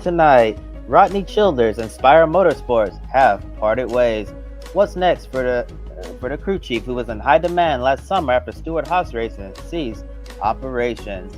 Tonight, Rodney Childers and Spire Motorsports have parted ways. What's next for the crew chief who was in high demand last summer after Stewart Haas Racing ceased operations?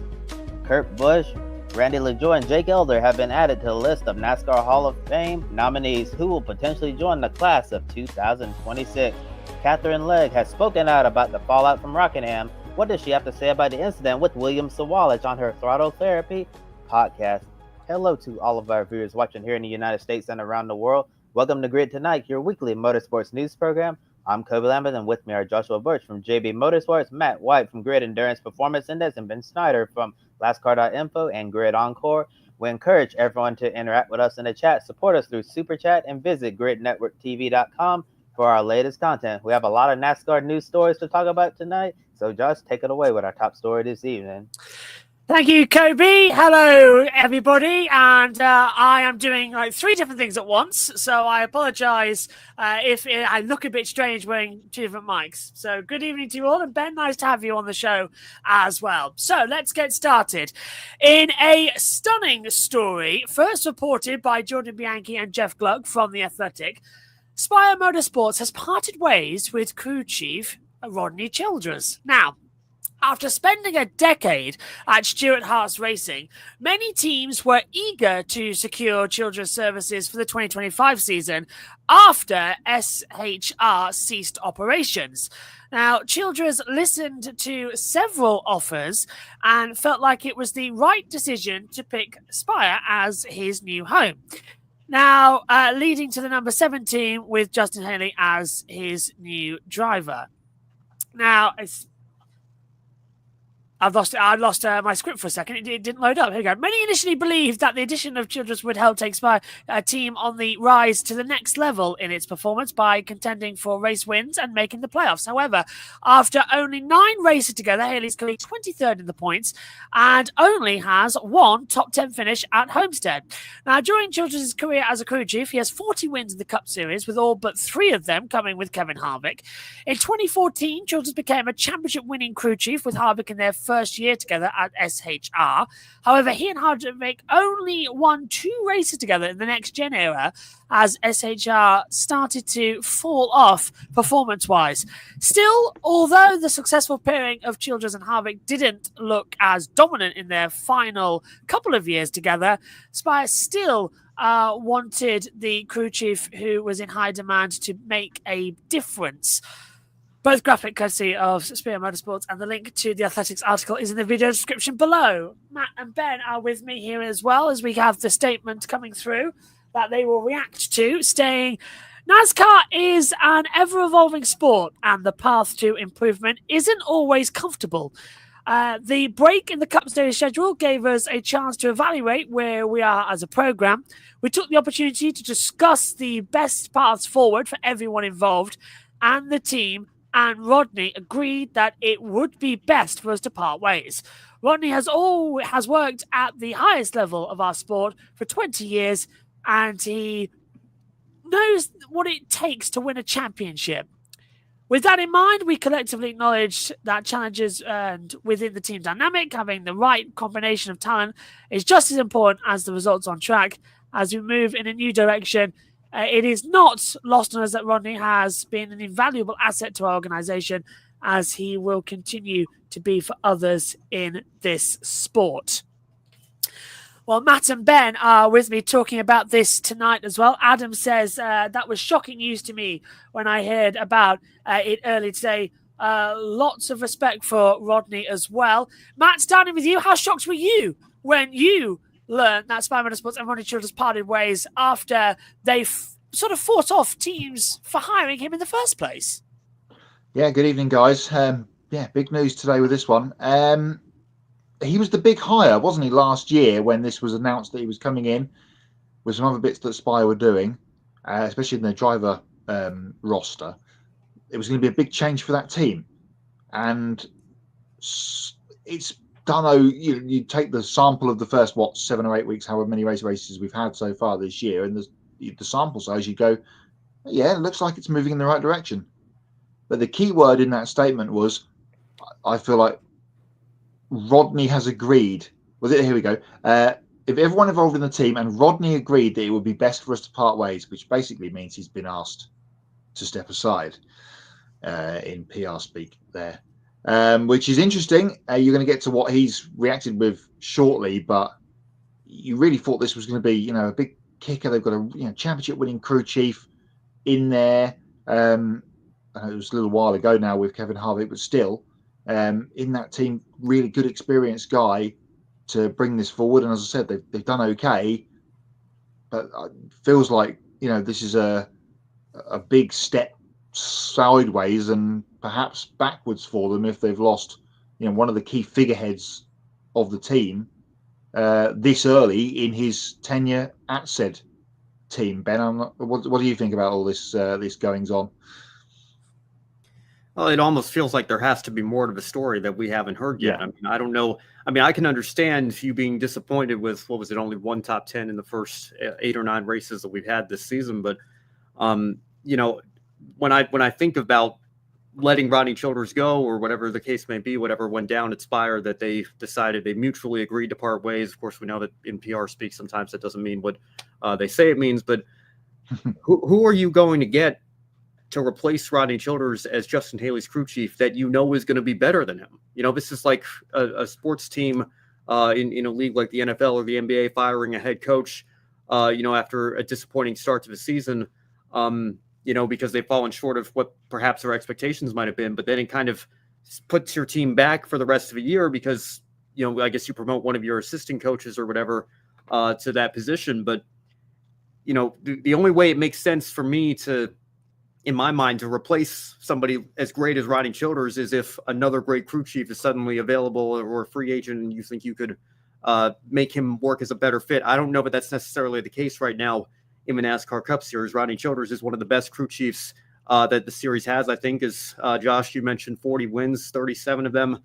Kurt Busch, Randy LaJoie, and Jake Elder have been added to the list of NASCAR Hall of Fame nominees who will potentially join the class of 2026. Katherine Legge has spoken out about the fallout from Rockingham. What does she have to say about the incident with William Sawalich on her Throttle Therapy podcast? Hello to all of our viewers watching here in the United States and around the world. Welcome to Grid Tonight, your weekly motorsports news program. I'm Kobe Lambert, and with me are Joshua Birch from JB Motorsports, Matt White from Grid Endurance Performance Index, and Ben Snyder from LastCar.info and Grid Encore. We encourage everyone to interact with us in the chat, support us through Super Chat, and visit gridnetworktv.com for our latest content. We have a lot of NASCAR news stories to talk about tonight, so Josh, take it away with our top story this evening. Thank you, Kobe. Hello, everybody. And I am doing like 3 different things at once. So I apologize if I look a bit strange wearing 2 different mics. So good evening to you all. And Ben, nice to have you on the show as well. So let's get started. In a stunning story, first reported by Jordan Bianchi and Jeff Gluck from The Athletic, Spire Motorsports has parted ways with crew chief Rodney Childers. Now, after spending a decade at Stewart Haas Racing, many teams were eager to secure Childers' services for the 2025 season after SHR ceased operations. Now, Childers listened to several offers and felt like it was the right decision to pick Spire as his new home. Now, leading to the number 17 with Justin Haley as his new driver. Now, I lost my script for a second. It didn't load up. Here we go. Many initially believed that the addition of Childers would help take Spire a team on the rise to the next level in its performance by contending for race wins and making the playoffs. However, after only 9 races together, Haley's currently 23rd in the points and only has 1 top 10 finish at Homestead. Now, during Childers' career as a crew chief, he has 40 wins in the Cup Series, with all but 3 of them coming with Kevin Harvick. In 2014, Childers became a championship-winning crew chief with Harvick in their first year together at SHR. However, he and Harvick only won 2 races together in the next gen era as SHR started to fall off performance-wise. Still, although the successful pairing of Childers and Harvick didn't look as dominant in their final couple of years together, Spire still wanted the crew chief who was in high demand to make a difference. Both graphic courtesy of Spire Motorsports, and the link to the Athletics article is in the video description below. Matt and Ben are with me here as well as we have the statement coming through that they will react to, saying, NASCAR is an ever-evolving sport and the path to improvement isn't always comfortable. The break in the Cup Series schedule gave us a chance to evaluate where we are as a program. We took the opportunity to discuss the best paths forward for everyone involved and the team, and Rodney agreed that it would be best for us to part ways. Rodney has worked at the highest level of our sport for 20 years, and he knows what it takes to win a championship. With that in mind, we collectively acknowledge that challenges and within the team dynamic, having the right combination of talent is just as important as the results on track. As we move in a new direction, it is not lost on us that Rodney has been an invaluable asset to our organization, as he will continue to be for others in this sport. Well, Matt and Ben are with me talking about this tonight as well. Adam says, that was shocking news to me when I heard about it early today. Lots of respect for Rodney as well. Matt, starting with you, how shocked were you when you learned that Spire Motorsports and Rodney Childers parted ways after they sort of fought off teams for hiring him in the first place? Yeah, good evening, guys. Big news today with this one. He was the big hire, wasn't he, last year when this was announced that he was coming in with some other bits that Spire were doing, especially in their driver roster. It was going to be a big change for that team. And it's done. You take the sample of the first, 7 or 8 weeks, however many races we've had so far this year, and the sample size, you go, yeah, it looks like it's moving in the right direction. But the key word in that statement was, I feel like Rodney has agreed. Here we go. if everyone involved in the team and Rodney agreed that it would be best for us to part ways, which basically means he's been asked to step aside in PR speak there, which is interesting. You're going to get to what he's reacted with shortly, but you really thought this was going to be, a big kicker. They've got a championship-winning crew chief in there. I know it was a little while ago now with Kevin Harvick, but still in that team, really good experienced guy to bring this forward. And as I said, they've done okay, but it feels like this is a big step sideways and perhaps backwards for them if they've lost one of the key figureheads of the team this early in his tenure at said team. Ben, what do you think about all this goings on? Well, it almost feels like there has to be more to the story that we haven't heard yet. Yeah. I don't know. I can understand you being disappointed with, what was it, only one top 10 in the first 8 or 9 races that we've had this season. But, when I think about letting Rodney Childers go or whatever the case may be, whatever went down at Spire, that they decided they mutually agreed to part ways. Of course, we know that in PR speak, sometimes that doesn't mean what they say it means. But who are you going to get to replace Rodney Childers as Justin Haley's crew chief that is going to be better than him? This is like a sports team in a league like the NFL or the NBA firing a head coach, after a disappointing start to the season, because they've fallen short of what perhaps their expectations might have been. But then it kind of puts your team back for the rest of the year because, I guess you promote one of your assistant coaches or whatever to that position. But, the only way it makes sense for me in my mind, to replace somebody as great as Rodney Childers is if another great crew chief is suddenly available or a free agent and you think you could make him work as a better fit. I don't know, but that's necessarily the case right now in the NASCAR Cup Series. Rodney Childers is one of the best crew chiefs that the series has, I think, as Josh, you mentioned 40 wins, 37 of them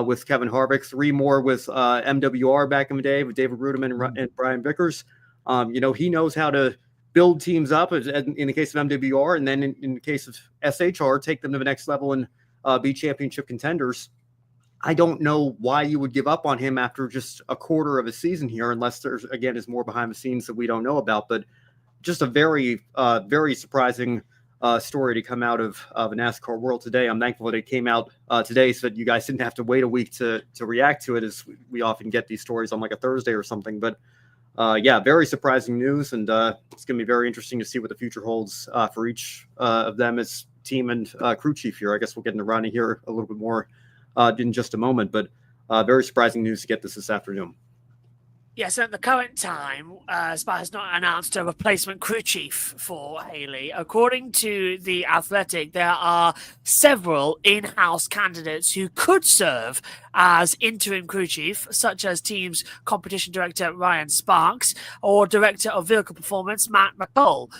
with Kevin Harvick, 3 more with MWR back in the day with David Rudiman and Brian Vickers. He knows how to build teams up in the case of MWR, and then in the case of SHR, take them to the next level and be championship contenders. I don't know why you would give up on him after just a quarter of a season here, unless there's, again, is more behind the scenes that we don't know about. But just a very, very surprising story to come out of the NASCAR world today. I'm thankful that it came out today so that you guys didn't have to wait a week to react to it, as we often get these stories on like a Thursday or something. But very surprising news, and it's going to be very interesting to see what the future holds for each of them as team and crew chief here. I guess we'll get into Rodney here a little bit more in just a moment, but very surprising news to get this afternoon. Yes, at the current time, Spire has not announced a replacement crew chief for Haley. According to The Athletic, there are several in-house candidates who could serve as interim crew chief, such as team's competition director Ryan Sparks or director of vehicle performance Matt McCall,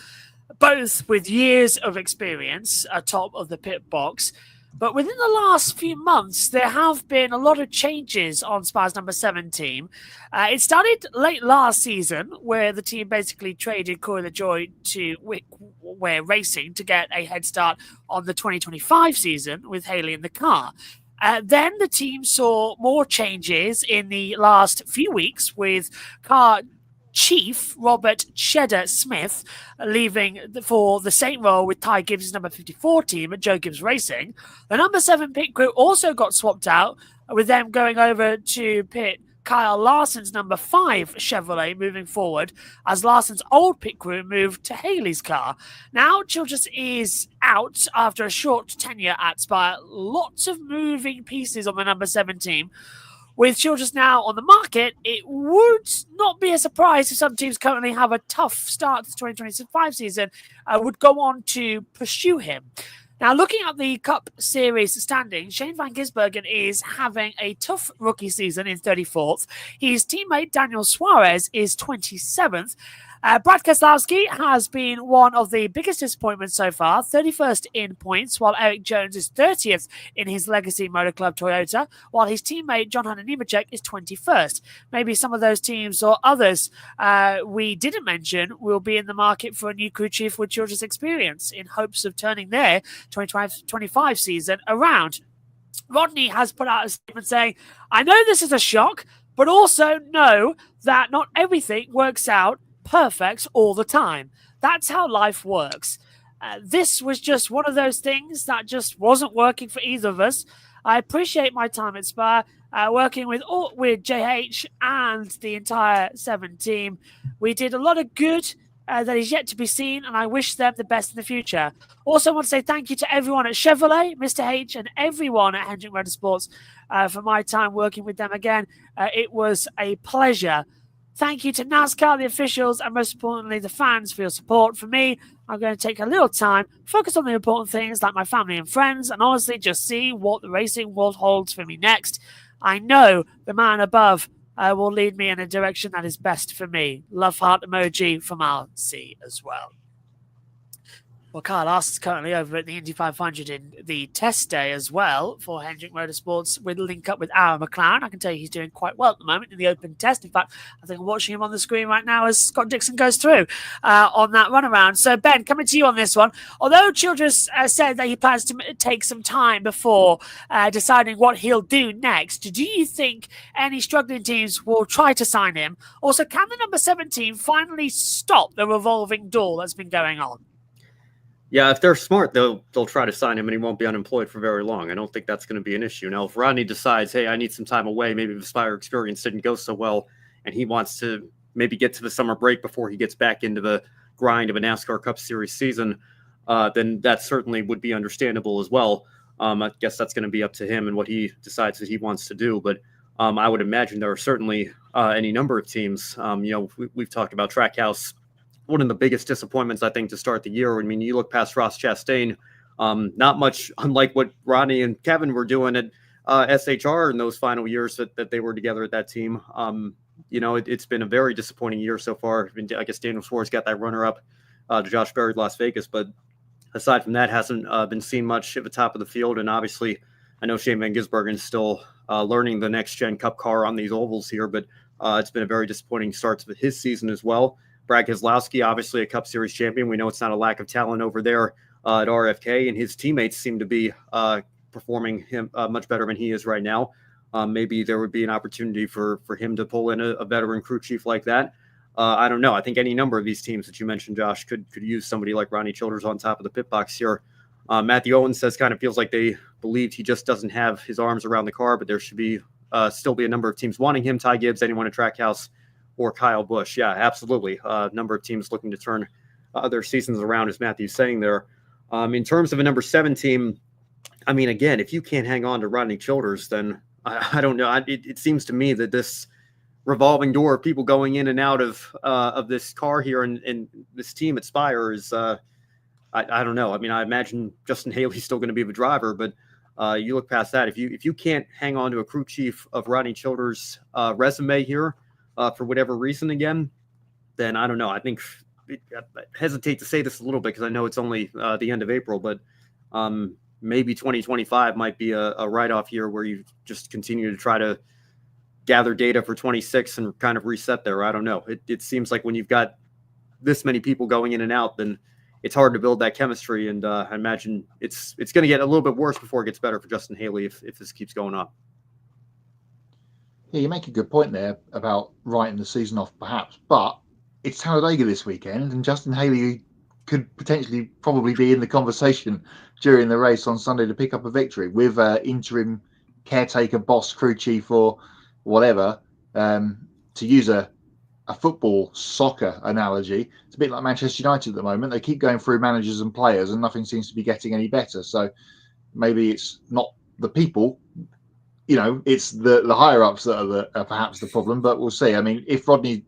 both with years of experience atop of the pit box. But within the last few months, there have been a lot of changes on Spire's number 7 team. It started late last season, where the team basically traded Corey LaJoie to Wickware Racing to get a head start on the 2025 season with Haley in the car. Then the team saw more changes in the last few weeks, with car chief Robert Cheddar Smith leaving for the same role with Ty Gibbs' number 54 team at Joe Gibbs Racing. The number 7 pit crew also got swapped out, with them going over to pit Kyle Larson's number 5 Chevrolet moving forward, as Larson's old pit crew moved to Haley's car. Now Childers is out after a short tenure at Spire. Lots of moving pieces on the number 7 team. With Childers now on the market, it would not be a surprise if some teams currently have a tough start to the 2025 season would go on to pursue him. Now, looking at the Cup Series standings, Shane Van Gisbergen is having a tough rookie season in 34th. His teammate Daniel Suarez is 27th. Brad Keselowski has been one of the biggest disappointments so far, 31st in points, while Eric Jones is 30th in his Legacy Motor Club Toyota, while his teammate John Hunter Nemechek is 21st. Maybe some of those teams or others we didn't mention will be in the market for a new crew chief with Childers' experience in hopes of turning their 2025 season around. Rodney has put out a statement saying, "I know this is a shock, but also know that not everything works out perfect all the time. That's how life works. This was just one of those things that just wasn't working for either of us. I appreciate my time at Spire, working with JH and the entire 7 team. We did a lot of good that is yet to be seen, and I wish them the best in the future. Also, I want to say thank you to everyone at Chevrolet, Mr. H, and everyone at Hendrick Motorsports for my time working with them again. It was a pleasure. Thank you to NASCAR, the officials, and most importantly, the fans for your support. For me, I'm going to take a little time, focus on the important things like my family and friends, and honestly just see what the racing world holds for me next. I know the man above will lead me in a direction that is best for me. Love heart emoji from RC as well. Well, Kyle Larson is currently over at the Indy 500 in the test day as well for Hendrick Motorsports with a link up with Aaron McLaren. I can tell you he's doing quite well at the moment in the open test. In fact, I think I'm watching him on the screen right now as Scott Dixon goes through on that runaround. So, Ben, coming to you on this one. Although Childers said that he plans to take some time before deciding what he'll do next, do you think any struggling teams will try to sign him? Also, can the number 17 finally stop the revolving door that's been going on? Yeah, if they're smart, they'll try to sign him, and he won't be unemployed for very long. I don't think that's going to be an issue. Now, if Rodney decides, hey, I need some time away, maybe the Spire experience didn't go so well, and he wants to maybe get to the summer break before he gets back into the grind of a NASCAR Cup Series season, then that certainly would be understandable as well. I guess that's going to be up to him and what he decides that he wants to do. But I would imagine there are certainly any number of teams. We've talked about Trackhouse. One of the biggest disappointments, I think, to start the year. I mean, you look past Ross Chastain, not much unlike what Rodney and Kevin were doing at SHR in those final years that they were together at that team. It's been a very disappointing year so far. I guess Daniel Suarez got that runner-up to Josh Berry, Las Vegas, but aside from that, hasn't been seen much at the top of the field. And obviously, I know Shane Van Gisbergen is still learning the next-gen Cup car on these ovals here, but it's been a very disappointing start to his season as well. Brad Keselowski, obviously a Cup Series champion. We know it's not a lack of talent over there at RFK, and his teammates seem to be performing him much better than he is right now. Maybe there would be an opportunity for him to pull in a veteran crew chief like that. I don't know. I think any number of these teams that you mentioned, Josh, could use somebody like Rodney Childers on top of the pit box here. Matthew Owens says kind of feels like they believed he just doesn't have his arms around the car, but there should be still be a number of teams wanting him. Ty Gibbs, anyone at Trackhouse, or Kyle Busch. Yeah, absolutely. A number of teams looking to turn their seasons around, as Matthew's saying there. In terms of a number 7 team, I mean, again, if you can't hang on to Rodney Childers, then I don't know. It seems to me that this revolving door of people going in and out of this car here and this team at Spire is, I don't know. I mean, I imagine Justin Haley's still going to be the driver, but you look past that. If you can't hang on to a crew chief of Rodney Childers' resume here, for whatever reason again, then I don't know. I think I hesitate to say this a little bit because I know it's only the end of April, but maybe 2025 might be a write-off year where you just continue to try to gather data for 26 and kind of reset there. I don't know. It seems like when you've got this many people going in and out, then it's hard to build that chemistry. And I imagine it's going to get a little bit worse before it gets better for Justin Haley if this keeps going on. Yeah, you make a good point there about writing the season off, perhaps. But it's Talladega this weekend, and Justin Haley could potentially probably be in the conversation during the race on Sunday to pick up a victory with interim caretaker, boss, crew chief, or whatever. To use a football soccer analogy, it's a bit like Manchester United at the moment. They keep going through managers and players, and nothing seems to be getting any better. So maybe it's not the people. It's the higher ups that are perhaps the problem, but we'll see. I mean, if Rodney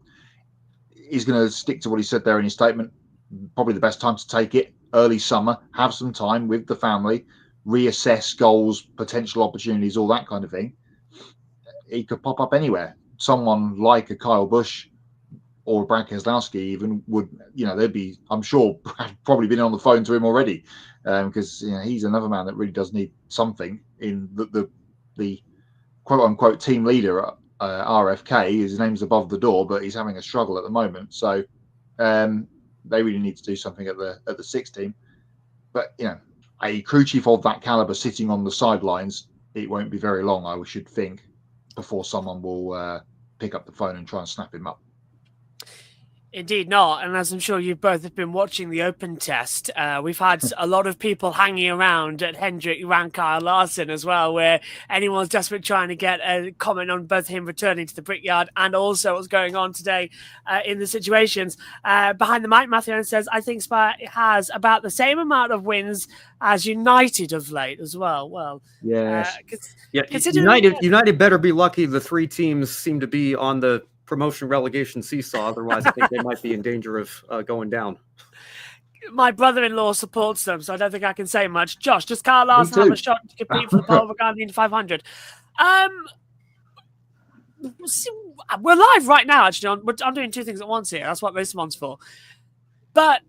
is going to stick to what he said there in his statement, probably the best time to take it, early summer, have some time with the family, reassess goals, potential opportunities, all that kind of thing. He could pop up anywhere. Someone like a Kyle Busch or Brad Keselowski even would, they'd be, I'm sure, probably been on the phone to him already because he's another man that really does need something in the quote-unquote team leader at RFK. His name's above the door, but he's having a struggle at the moment. So they really need to do something at the 6 team. But, a crew chief of that caliber sitting on the sidelines, it won't be very long, I should think, before someone will pick up the phone and try and snap him up. Indeed not. And as I'm sure you both have been watching the open test, we've had a lot of people hanging around at Hendrick, Rankine, Larson as well, where anyone's desperate trying to get a comment on both him returning to the Brickyard and also what's going on today in the situations. Behind the mic, Matthew Owen says, I think Spire has about the same amount of wins as United of late as well. Well, yes. United better be lucky. The three teams seem to be on the promotion relegation seesaw. Otherwise, I think they might be in danger of going down. My brother-in-law supports them, so I don't think I can say much. Josh, does Carl Larson have a shot to compete for the pole regarding the Indy 500? We're live right now, actually. I'm doing two things at once here. That's what this one's for. But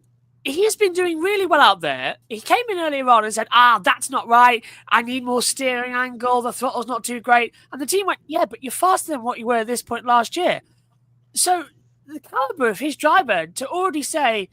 he's been doing really well out there. He came in earlier on and said, that's not right. I need more steering angle. The throttle's not too great. And the team went, yeah, but you're faster than what you were at this point last year. So the caliber of his driver to already say,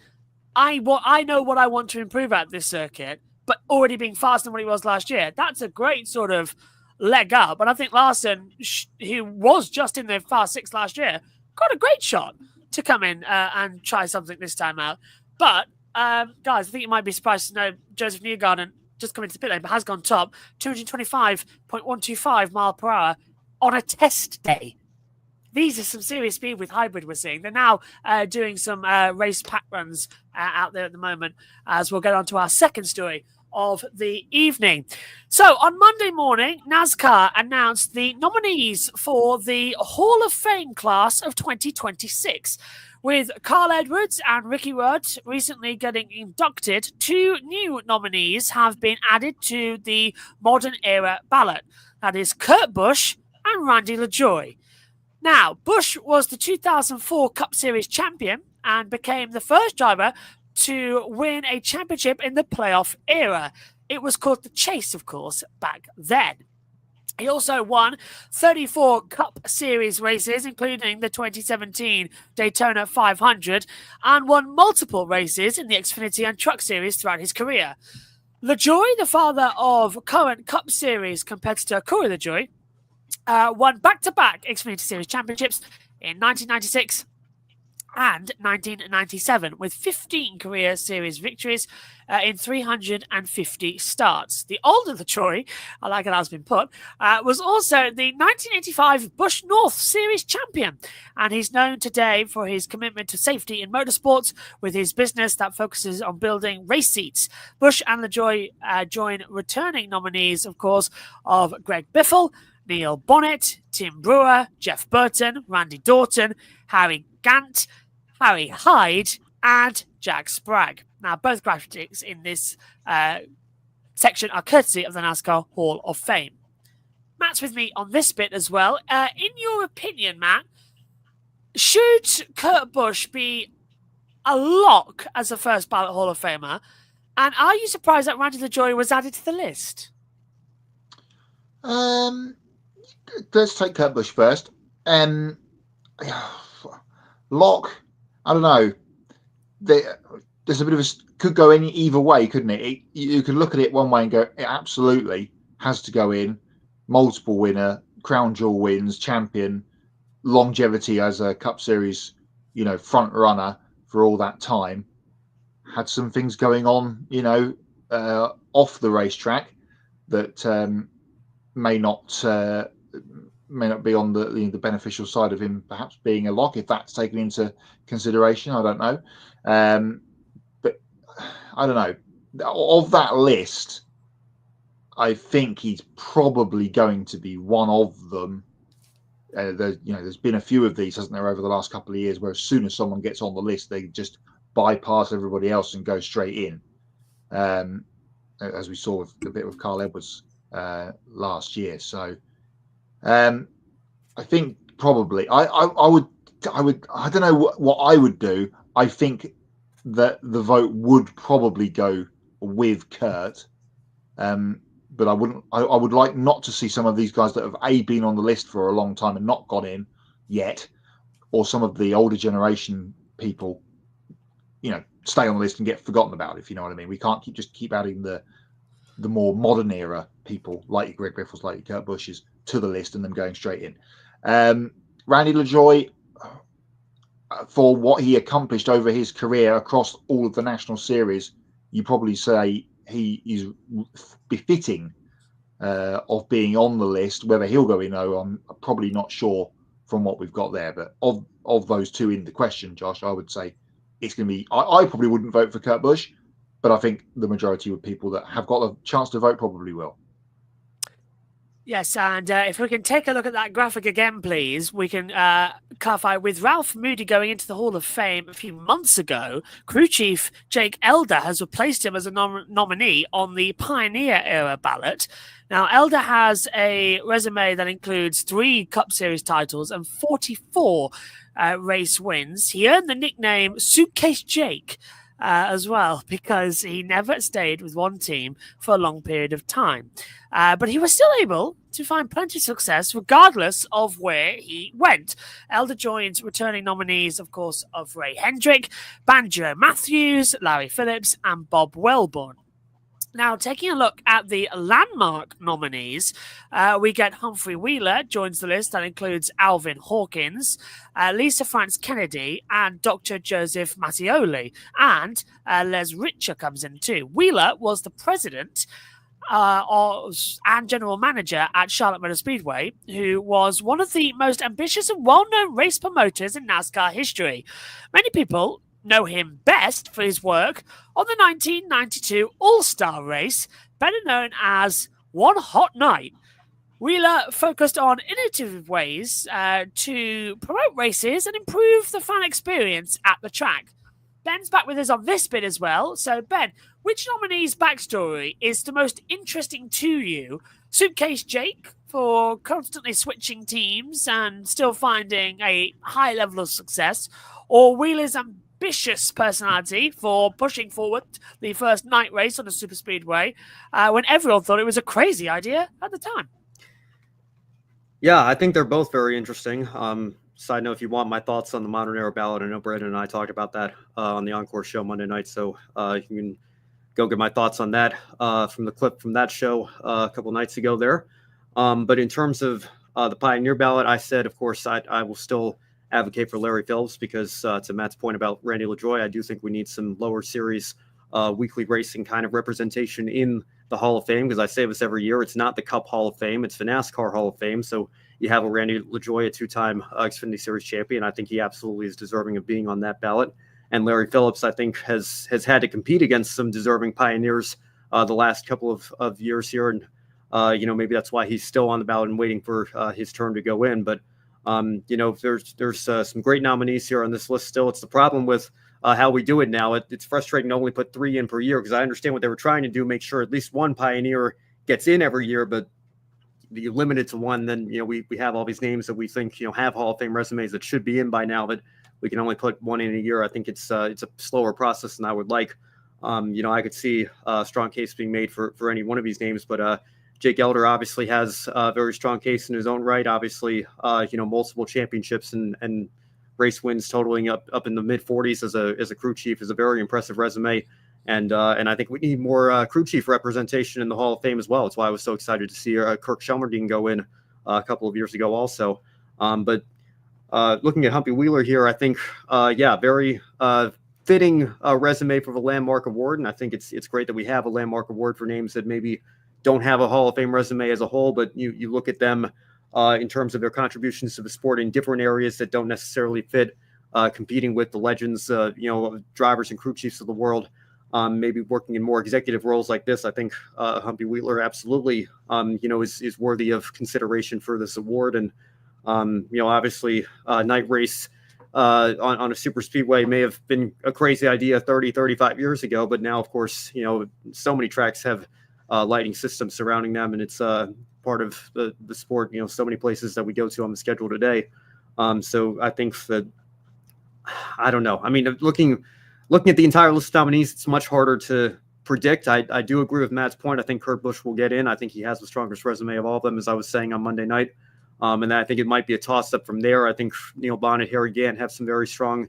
I know what I want to improve at this circuit, but already being faster than what he was last year, that's a great sort of leg up. And I think Larson, who was just in the Fast 6 last year, got a great shot to come in and try something this time out. But, guys, I think you might be surprised to know Joseph Newgarden just come into the pit lane, but has gone top, 225.125 mile per hour on a test day. These are some serious speed with hybrid we're seeing. They're now doing some race pack runs out there at the moment, as we'll get on to our second story of the evening. So on Monday morning, NASCAR announced the nominees for the Hall of Fame class of 2026. With Carl Edwards and Ricky Rudd recently getting inducted, 2 new nominees have been added to the modern era ballot. That is Kurt Busch and Randy LaJoie. Now, Busch was the 2004 Cup Series champion and became the first driver to win a championship in the playoff era. It was called the Chase, of course, back then. He also won 34 Cup Series races, including the 2017 Daytona 500, and won multiple races in the Xfinity and Truck Series throughout his career. LaJoie, the father of current Cup Series competitor Corey LaJoie, won back-to-back Xfinity Series championships in 1996 and 1997, with 15 career series victories in 350 starts. The older LaJoie, I like how that's been put, was also the 1985 Busch North Series champion, and he's known today for his commitment to safety in motorsports with his business that focuses on building race seats. Busch and LaJoie join returning nominees, of course, of Greg Biffle, Neil Bonnet, Tim Brewer, Jeff Burton, Randy Doughton, Harry Gant, Harry Hyde, and Jack Sprague. Now, both graphics in this section are courtesy of the NASCAR Hall of Fame. Matt's with me on this bit as well. In your opinion, Matt, should Kurt Busch be a lock as a first ballot Hall of Famer? And are you surprised that Randy LaJoie was added to the list? Let's take Kurt Busch first. Lock, I don't know. There's a bit of could go either way, couldn't it? You could look at it one way and go, it absolutely has to go in. Multiple winner, crown jewel wins, champion, longevity as a Cup Series, front runner for all that time. Had some things going on, off the racetrack that may not be on the beneficial side of him perhaps being a lock, if that's taken into consideration. I don't know. But I don't know. Of that list, I think he's probably going to be one of them. There's been a few of these, hasn't there, over the last couple of years, where as soon as someone gets on the list, they just bypass everybody else and go straight in. As we saw with a bit with Carl Edwards last year. So I think probably I don't know what I would do. I think that the vote would probably go with Kurt, but I would like not to see some of these guys that have been on the list for a long time and not gone in yet, or some of the older generation people stay on the list and get forgotten about, if you know what I mean. We can't keep adding the more modern era people like Greg Biffles, like Kurt Busch's, to the list and them going straight in. Randy LaJoie, for what he accomplished over his career across all of the national series, you probably say he is befitting of being on the list. Whether he'll go in, though, I'm probably not sure from what we've got there. But of those two in the question, Josh, I would say it's going to be. I probably wouldn't vote for Kurt Busch, but I think the majority of people that have got a chance to vote probably will. Yes, and if we can take a look at that graphic again, please, we can clarify with Ralph Moody going into the Hall of Fame a few months ago, crew chief Jake Elder has replaced him as a nominee on the Pioneer era ballot. Now, Elder has a resume that includes 3 Cup Series titles and 44 race wins. He earned the nickname Suitcase Jake as well, because he never stayed with one team for a long period of time. But he was still able to find plenty of success regardless of where he went. Elder joins returning nominees, of course, of Ray Hendrick, Banjo Matthews, Larry Phillips, and Bob Welborn. Now, taking a look at the landmark nominees, we get Humphrey Wheeler joins the list. That includes Alvin Hawkins, Lisa France Kennedy, and Dr. Joseph Mattioli. And Les Richer comes in too. Wheeler was the president and general manager at Charlotte Motor Speedway, who was one of the most ambitious and well-known race promoters in NASCAR history. Many people know him best for his work on the 1992 All-Star race, better known as One Hot Night. Wheeler focused on innovative ways to promote races and improve the fan experience at the track. Ben's back with us on this bit as well. So, Ben, which nominee's backstory is the most interesting to you? Suitcase Jake for constantly switching teams and still finding a high level of success, or Wheeler's ambitious personality for pushing forward the first night race on the Superspeedway when everyone thought it was a crazy idea at the time? Yeah, I think they're both very interesting. Side note, if you want my thoughts on the modern era ballot, I know Brandon and I talked about that on the Encore show Monday night, so you can go get my thoughts on that from the clip from that show a couple nights ago there. But in terms of the Pioneer ballot, I said, of course, I will still advocate for Larry Phillips because to Matt's point about Randy LaJoie, I do think we need some lower series weekly racing kind of representation in the Hall of Fame, because I say this every year. It's not the Cup Hall of Fame. It's the NASCAR Hall of Fame. So you have a Randy LaJoie, a 2-time Xfinity Series champion. I think he absolutely is deserving of being on that ballot. And Larry Phillips, I think, has had to compete against some deserving pioneers the last couple of years here. And, maybe that's why he's still on the ballot and waiting for his turn to go in. But, there's some great nominees here on this list still. It's the problem with how we do it now. It's frustrating to only put 3 in per year, because I understand what they were trying to do, make sure at least one pioneer gets in every year, but you limit it to one, then, we have all these names that we think, have Hall of Fame resumes that should be in by now, but we can only put 1 in a year. I think it's a slower process than I would like. I could see a strong case being made for any one of these names, but Jake Elder obviously has a very strong case in his own right. Obviously, multiple championships and race wins totaling up in the mid 40s as a crew chief is a very impressive resume. And I think we need more crew chief representation in the Hall of Fame as well. That's why I was so excited to see Kirk Shelmerdine go in a couple of years ago also. But looking at Humpy Wheeler here, I think, very fitting resume for the Landmark Award. And I think it's great that we have a Landmark Award for names that maybe don't have a Hall of Fame resume as a whole, but you look at them in terms of their contributions to the sport in different areas that don't necessarily fit competing with the legends, drivers and crew chiefs of the world. Maybe working in more executive roles like this, I think Humpy Wheeler absolutely, is worthy of consideration for this award. And, obviously night race on a super speedway may have been a crazy idea 30, 35 years ago, but now, of course, so many tracks have lighting systems surrounding them, and it's part of the sport, so many places that we go to on the schedule today. So I think that, I don't know. I mean, looking at the entire list of nominees, it's much harder to predict. I do agree with Matt's point. I think Kurt Busch will get in. I think he has the strongest resume of all of them, as I was saying on Monday night. And I think it might be a toss-up from there. I think Neil Bonnet, Harry Gant have some very strong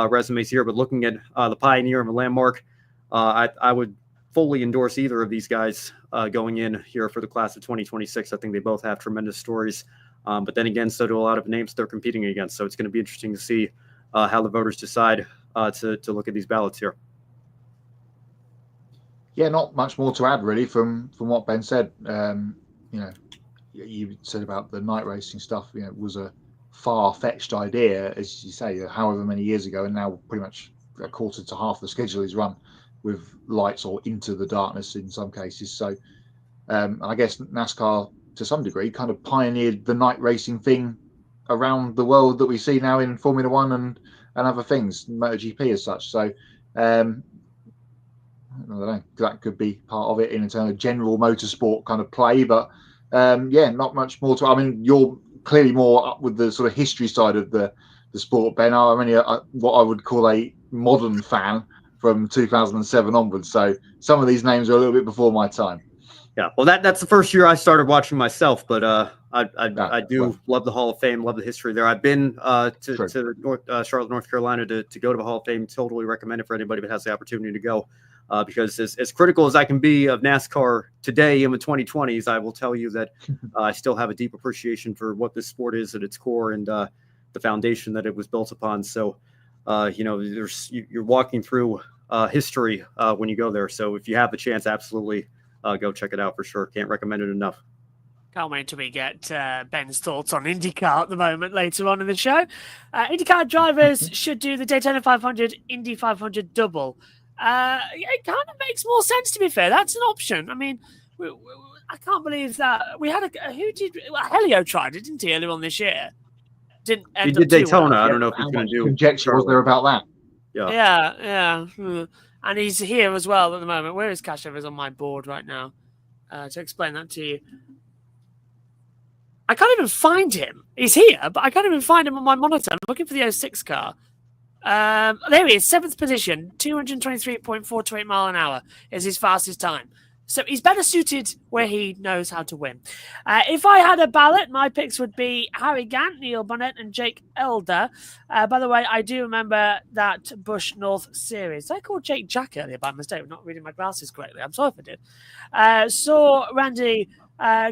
resumes here. But looking at the Pioneer and the Landmark, I would fully endorse either of these guys going in here for the class of 2026. I think they both have tremendous stories. But then again, so do a lot of names they're competing against. So it's going to be interesting to see how the voters decide to look at these ballots here. Yeah, not much more to add really from what Ben said. You said about the night racing stuff. It was a far-fetched idea, as you say, however many years ago, and now pretty much a quarter to half the schedule is run with lights or into the darkness in some cases. So I guess NASCAR, to some degree, kind of pioneered the night racing thing around the world that we see now in Formula One and other things, MotoGP as such. So I don't know, that could be part of it in terms of general motorsport kind of play, but not much more to. I mean, you're clearly more up with the sort of history side of the sport, Ben. I'm only what I would call a modern fan from 2007 onwards. So some of these names are a little bit before my time. Yeah, well, that's the first year I started watching myself, but I do love the Hall of Fame, love the history there. I've been to Charlotte, North Carolina to go to the Hall of Fame. Totally recommend it for anybody that has the opportunity to go. Because as critical as I can be of NASCAR today in the 2020s, I will tell you that I still have a deep appreciation for what this sport is at its core and the foundation that it was built upon. So, you're walking through history when you go there. So if you have the chance, absolutely go check it out for sure. Can't recommend it enough. Can't wait till we get Ben's thoughts on IndyCar at the moment later on in the show. IndyCar drivers should do the Daytona 500, Indy 500 double. It kind of makes more sense, to be fair. That's an option. I mean, I can't believe that we had Helio tried it, didn't he, earlier on this year? Didn't end he did up Daytona. well. I don't know if he's going to do. Conjecture was there about that? Yeah. And he's here as well at the moment. Where is Cash? Is on my board right now to explain that to you. I can't even find him. He's here, but I can't even find him on my monitor. I'm looking for the 06 car. There he is, 7th position, 223.428 mile an hour is his fastest time. So he's better suited where he knows how to win. If I had a ballot, my picks would be Harry Gant, Neil Bonnet, and Jake Elder. By the way, I do remember that Busch North Series. I called Jake Jack earlier by mistake. I'm not reading my glasses correctly. I'm sorry if I did. Saw Randy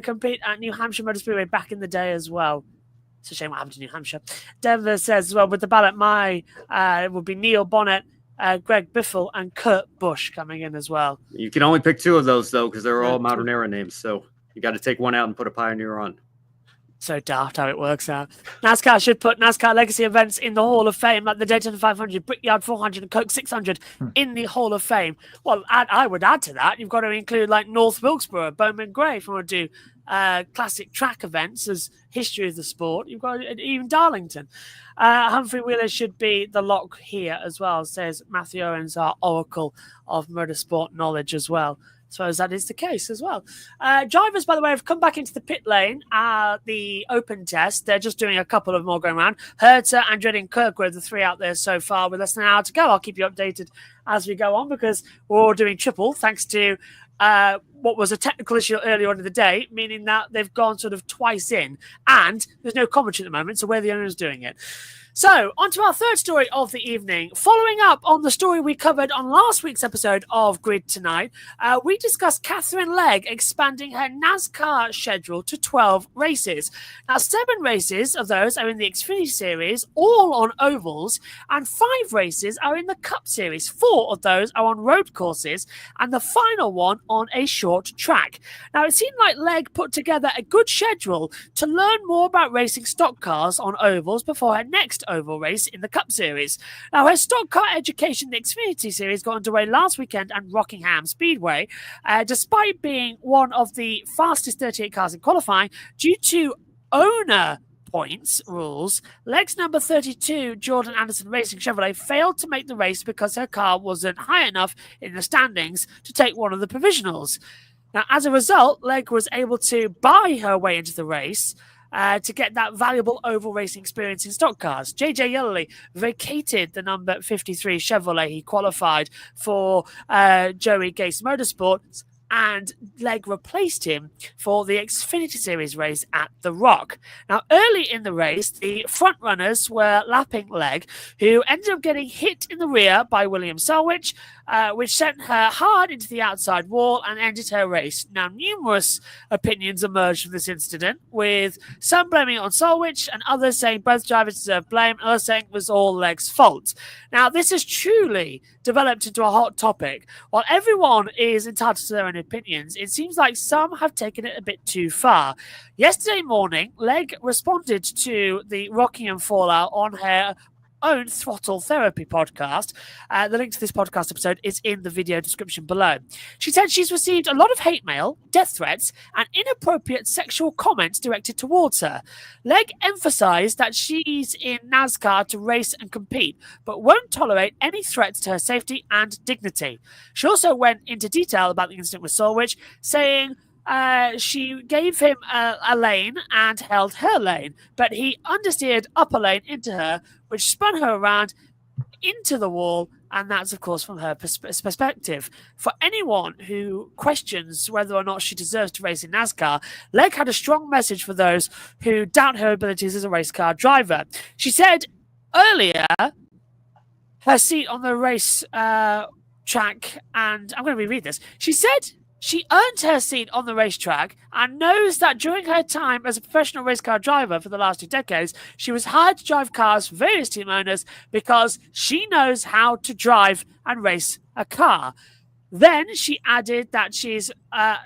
compete at New Hampshire Motor Speedway back in the day as well. It's a shame what happened to New Hampshire. Denver says as well, with the ballot, it would be Neil Bonnet, Greg Biffle, and Kurt Busch coming in as well. You can only pick 2 of those, though, because they're all modern era names. So you got to take one out and put a Pioneer on. So daft how it works out. NASCAR should put NASCAR legacy events in the Hall of Fame, like the Daytona 500, Brickyard 400, and Coke 600 in the Hall of Fame. Well, I would add to that, you've got to include like North Wilkesboro, Bowman Gray, if you want to do classic track events as history of the sport. You've got even Darlington. Humphrey Wheeler should be the lock here as well, says Matthew Owens, our oracle of motorsport knowledge as well. So as that is the case as well. Drivers, by the way, have come back into the pit lane at the open test. They're just doing a couple of more going around. Herter, Andretti, and Kirk were the 3 out there so far with less than an hour to go. I'll keep you updated as we go on because we're all doing triple thanks to what was a technical issue earlier on in the day, meaning that they've gone sort of twice in and there's no commentary at the moment, so we're the owners doing it. So, on to our third story of the evening. Following up on the story we covered on last week's episode of Grid Tonight, we discussed Katherine Legge expanding her NASCAR schedule to 12 races. Now, 7 races of those are in the Xfinity Series, all on ovals, and 5 races are in the Cup Series. 4 of those are on road courses, and the final one on a short track. Now, it seemed like Legge put together a good schedule to learn more about racing stock cars on ovals before her next oval race in the Cup Series. Now, her stock car education in the Xfinity Series got underway last weekend at Rockingham Speedway. Despite being one of the fastest 38 cars in qualifying, due to owner points rules, Legge's number 32 Jordan Anderson Racing Chevrolet failed to make the race because her car wasn't high enough in the standings to take one of the provisionals. Now, as a result, Legge was able to buy her way into the race to get that valuable oval racing experience in stock cars. JJ Yellerly vacated the number 53 Chevrolet he qualified for Joey Gase Motorsports, and Legge replaced him for the Xfinity Series race at The Rock. Now, early in the race, the front runners were lapping Legge, who ended up getting hit in the rear by William Selwich, which sent her hard into the outside wall and ended her race. Now, numerous opinions emerged from this incident, with some blaming it on Solwich and others saying both drivers deserve blame, and others saying it was all Legge's fault. Now, this has truly developed into a hot topic. While everyone is entitled to their own opinions, it seems like some have taken it a bit too far. Yesterday morning, Legge responded to the Rockingham fallout on her own Throttle Therapy podcast. The link to this podcast episode is in the video description below. She said she's received a lot of hate mail, death threats, and inappropriate sexual comments directed towards her. Legge emphasized that she's in NASCAR to race and compete, but won't tolerate any threats to her safety and dignity. She also went into detail about the incident with Solwich, saying she gave him a lane and held her lane, but he understeered up a lane into her, which spun her around into the wall, and that's, of course, from her perspective. For anyone who questions whether or not she deserves to race in NASCAR, Legge had a strong message for those who doubt her abilities as a race car driver. She said earlier her seat on the race track, and I'm going to reread this. She said she earned her seat on the racetrack and knows that during her time as a professional race car driver for the last 2 decades, she was hired to drive cars for various team owners because she knows how to drive and race a car. Then she added that she's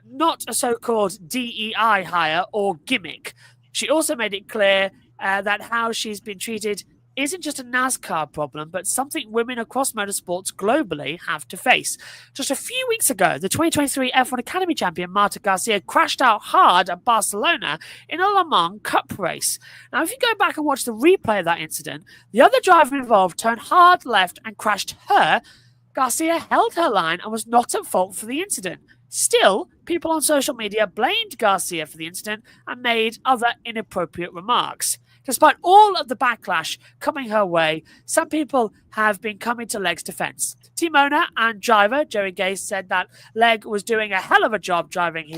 not a so-called DEI hire or gimmick. She also made it clear that how she's been treated isn't just a NASCAR problem, but something women across motorsports globally have to face. Just a few weeks ago, the 2023 F1 Academy champion Marta Garcia crashed out hard at Barcelona in a Le Mans Cup race. Now, if you go back and watch the replay of that incident, the other driver involved turned hard left and crashed her. Garcia held her line and was not at fault for the incident. Still, people on social media blamed Garcia for the incident and made other inappropriate remarks. Despite all of the backlash coming her way, some people have been coming to Legge's defense. Team owner and driver Jerry Gase said that Legge was doing a hell of a job driving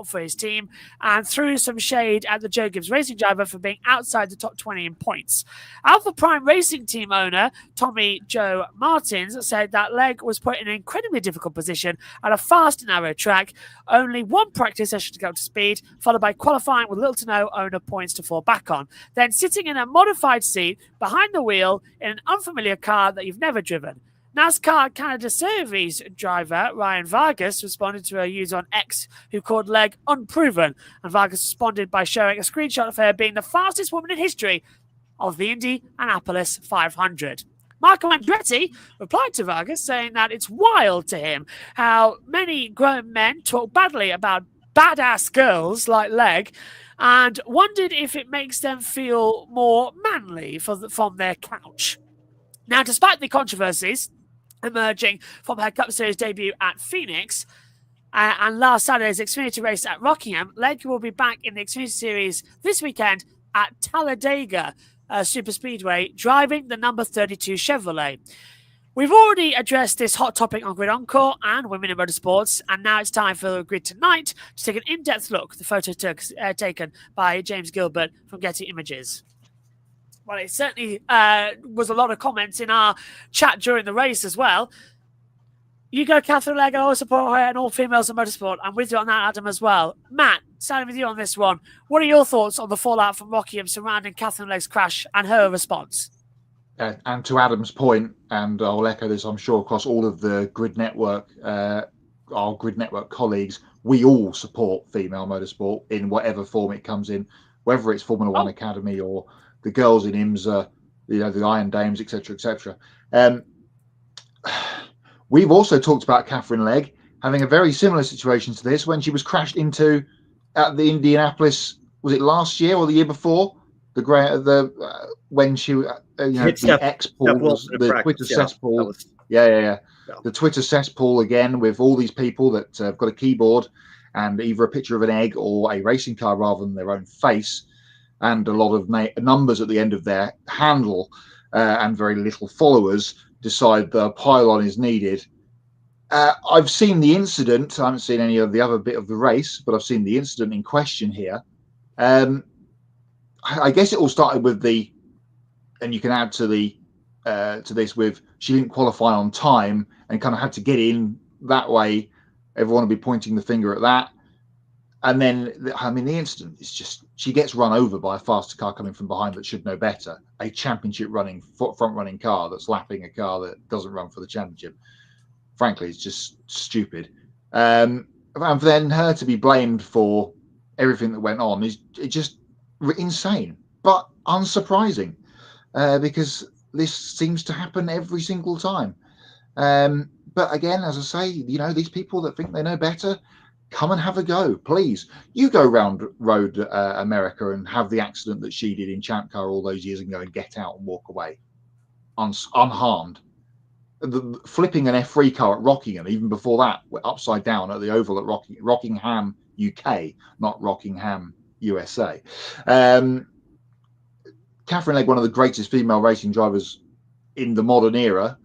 for his team, and threw some shade at the Joe Gibbs Racing driver for being outside the top 20 in points. Alpha Prime Racing team owner Tommy Joe Martins said that Legge was put in an incredibly difficult position at a fast and narrow track, only one practice session to go up to speed, followed by qualifying with little to no owner points to fall back on, then sitting in a modified seat behind the wheel in an unfamiliar car that you've never driven. NASCAR Canada Series driver Ryan Vargas responded to a user on X who called Legge unproven, and Vargas responded by showing a screenshot of her being the fastest woman in history of the Indianapolis 500. Marco Andretti replied to Vargas saying that it's wild to him how many grown men talk badly about badass girls like Legge, and wondered if it makes them feel more manly from their couch. Now, despite the controversies emerging from her Cup Series debut at Phoenix and last Saturday's Xfinity race at Rockingham, Legge will be back in the Xfinity Series this weekend at Talladega Superspeedway, driving the number 32 Chevrolet. We've already addressed this hot topic on Grid Encore and Women in Motorsports, and now it's time for Grid Tonight to take an in-depth look at the photo taken by James Gilbert from Getty Images. Well, it certainly was a lot of comments in our chat during the race as well. You go, Katherine Legge, I always support her and all females in motorsport. I'm with you on that, Adam, as well. Matt, starting with you on this one. What are your thoughts on the fallout from Rockingham surrounding Katherine Legge's crash and her response? And to Adam's point, and I'll echo this, I'm sure, across all of the Grid Network, our Grid Network colleagues, we all support female motorsport in whatever form it comes in, whether it's Formula One Academy or the girls in IMSA, the Iron Dames, etc., etc. We've also talked about Katherine Legge having a very similar situation to this when she was crashed into at the Indianapolis. Was it last year or the year before? When she the X-Pool, the Twitter cesspool. Yeah. The Twitter cesspool again, with all these people that have got a keyboard and either a picture of an egg or a racing car rather than their own face, and a lot of numbers at the end of their handle, and very little followers, decide the pylon is needed. I've seen the incident. I haven't seen any of the other bit of the race, but I've seen the incident in question here. I guess it all started with and you can add to the to this with she didn't qualify on time and kind of had to get in that way. Everyone will be pointing the finger at that. And then, I mean, the incident is just, she gets run over by a faster car coming from behind that should know better. A championship front running car that's lapping a car that doesn't run for the championship. Frankly, it's just stupid. And for then her to be blamed for everything that went on is just insane, but unsurprising, because this seems to happen every single time. But again, as I say, you know, these people that think they know better, come and have a go, please. You go round Road America and have the accident that she did in Champ Car all those years ago and get out and walk away unharmed. Flipping an F3 car at Rockingham, even before that, upside down at the Oval at Rockingham, UK, not Rockingham, USA. Katherine Legge, one of the greatest female racing drivers in the modern era.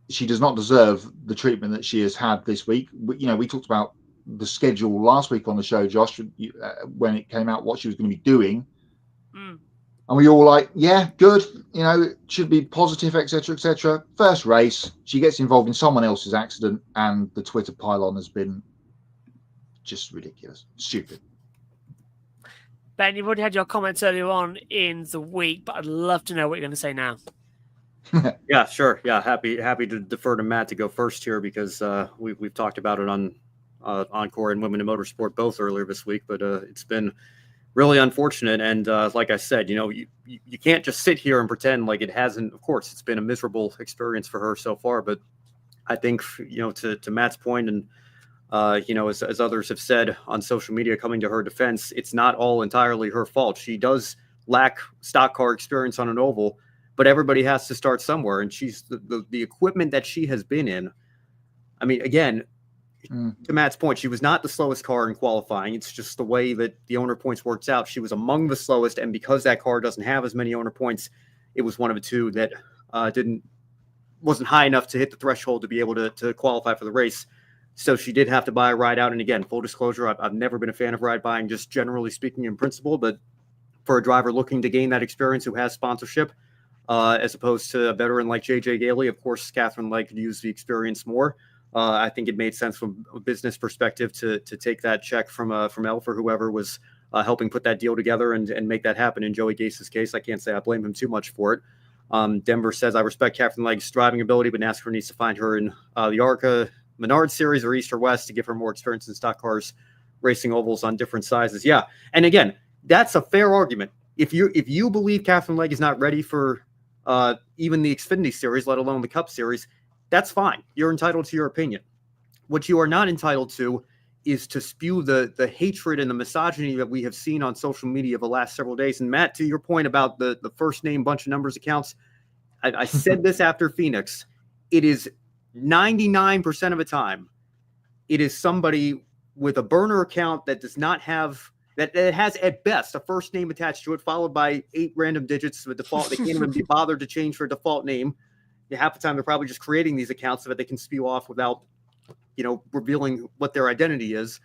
She does not deserve the treatment that she has had this week. We talked about the schedule last week on the show, Josh, when it came out, what she was going to be doing. And we all like, yeah, good. You know, it should be positive, etc., etc. First race, she gets involved in someone else's accident, and the Twitter pylon has been just ridiculous, stupid. Ben, you've already had your comments earlier on in the week, but I'd love to know what you're going to say now. Yeah, sure. Yeah, happy to defer to Matt to go first here, because we've talked about it on Encore and Women in Motorsport both earlier this week, but it's been really unfortunate. And like I said, you know, you can't just sit here and pretend like it hasn't. Of course, it's been a miserable experience for her so far, but I think, you know, to Matt's point, and you know, as others have said on social media coming to her defense, it's not all entirely her fault. She does lack stock car experience on an oval, but everybody has to start somewhere. And she's the equipment that she has been in. I mean, again, to Matt's point, she was not the slowest car in qualifying. It's just the way that the owner points works out. She was among the slowest, and because that car doesn't have as many owner points, it was one of the two that wasn't high enough to hit the threshold to be able to qualify for the race. So she did have to buy a ride out. And again, full disclosure, I've never been a fan of ride buying, just generally speaking in principle, but for a driver looking to gain that experience who has sponsorship, as opposed to a veteran like JJ Gailey, of course, Katherine Legge could use the experience more. I think it made sense from a business perspective to take that check from Elf or whoever was helping put that deal together and make that happen. In Joey Gase's case, I can't say I blame him too much for it. Denver says, I respect Katherine Legge's driving ability, but NASCAR needs to find her in the ARCA Menard Series or East or West to give her more experience in stock cars, racing ovals on different sizes. Yeah, and again, that's a fair argument. If you believe Katherine Legge is not ready for even the Xfinity Series, let alone the Cup Series, that's fine. You're entitled to your opinion. What you are not entitled to is to spew the hatred and the misogyny that we have seen on social media the last several days. And Matt, to your point about the first name bunch of numbers accounts, I said this after Phoenix. It is 99% of the time, it is somebody with a burner account that does not have that has at best a first name attached to it, followed by 8 random digits of a default. They can't even be bothered to change their default name. Half the time they're probably just creating these accounts so that they can spew off without, you know, revealing what their identity is.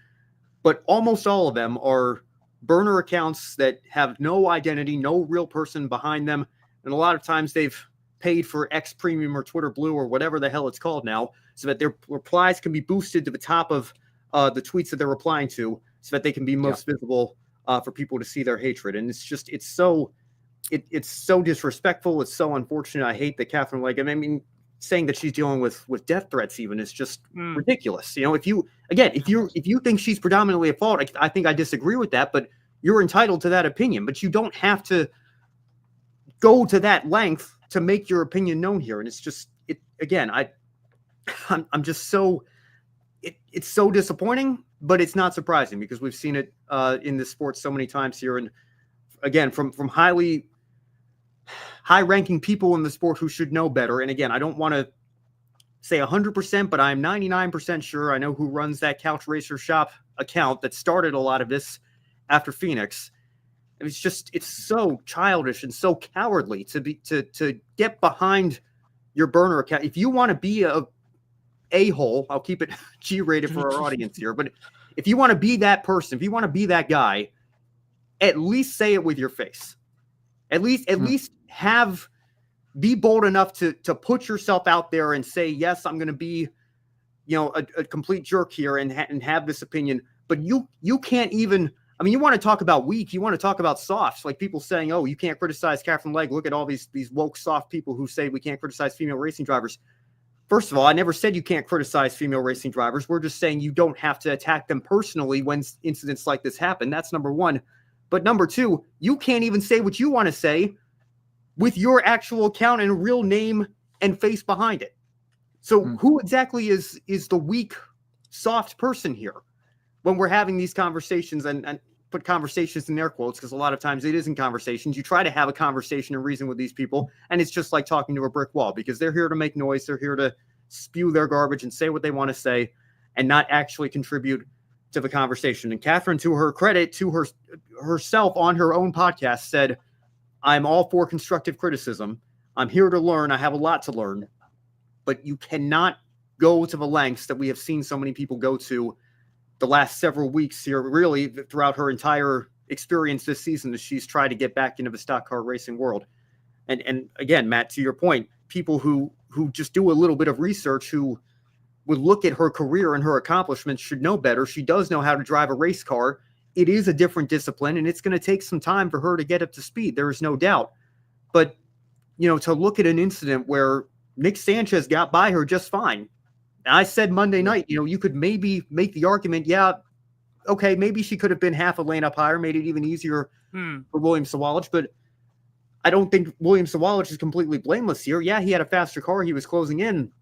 But almost all of them are burner accounts that have no identity, no real person behind them. And a lot of times they've paid for X Premium or Twitter Blue or whatever the hell it's called now, so that their replies can be boosted to the top of the tweets that they're replying to, so that they can be most visible for people to see their hatred. And it's so disrespectful. It's so unfortunate. I hate that Katherine Legge, I mean, saying that she's dealing with death threats even is just ridiculous. You know, if you think she's predominantly at fault, I think I disagree with that, but you're entitled to that opinion. But you don't have to go to that length to make your opinion known here. And it's just, I'm just so, it's so disappointing, but it's not surprising because we've seen it in this sport so many times here. And again, from high-ranking people in the sport who should know better. And again, I don't want to say 100%, but I'm 99% sure I know who runs that Couch Racer Shop account that started a lot of this after Phoenix. And it's so childish and so cowardly to get behind your burner account. If you want to be a-hole, I'll keep it G-rated for our audience here, but if you want to be that person, if you want to be that guy, at least say it with your face. At least have be bold enough to put yourself out there and say, yes, I'm going to be, a complete jerk here and have this opinion. But you can't even, I mean, you want to talk about weak, you want to talk about soft, like people saying, oh, you can't criticize Katherine Legge. Look at all these woke soft people who say we can't criticize female racing drivers. First of all, I never said you can't criticize female racing drivers. We're just saying you don't have to attack them personally when incidents like this happen. That's number one. But number two, you can't even say what you want to say with your actual account and a real name and face behind it. So who exactly is the weak, soft person here when we're having these conversations, and put conversations in air quotes, because a lot of times it isn't conversations. You try to have a conversation and reason with these people, and it's just like talking to a brick wall, because they're here to make noise. They're here to spew their garbage and say what they want to say and not actually contribute to the conversation. And Katherine, to her credit, to herself on her own podcast, said, I'm all for constructive criticism. I'm here to learn. I have a lot to learn. But you cannot go to the lengths that we have seen so many people go to the last several weeks here, really throughout her entire experience this season, as she's tried to get back into the stock car racing world. And again, Matt, to your point, people who just do a little bit of research, who would look at her career and her accomplishments, should know better. She does know how to drive a race car. It is a different discipline, and it's going to take some time for her to get up to speed. There is no doubt. But, to look at an incident where Nick Sanchez got by her just fine. I said Monday night, you could maybe make the argument, yeah, okay, maybe she could have been half a lane up higher, made it even easier for William Sawalich, but I don't think William Sawalich is completely blameless here. Yeah, he had a faster car, he was closing in,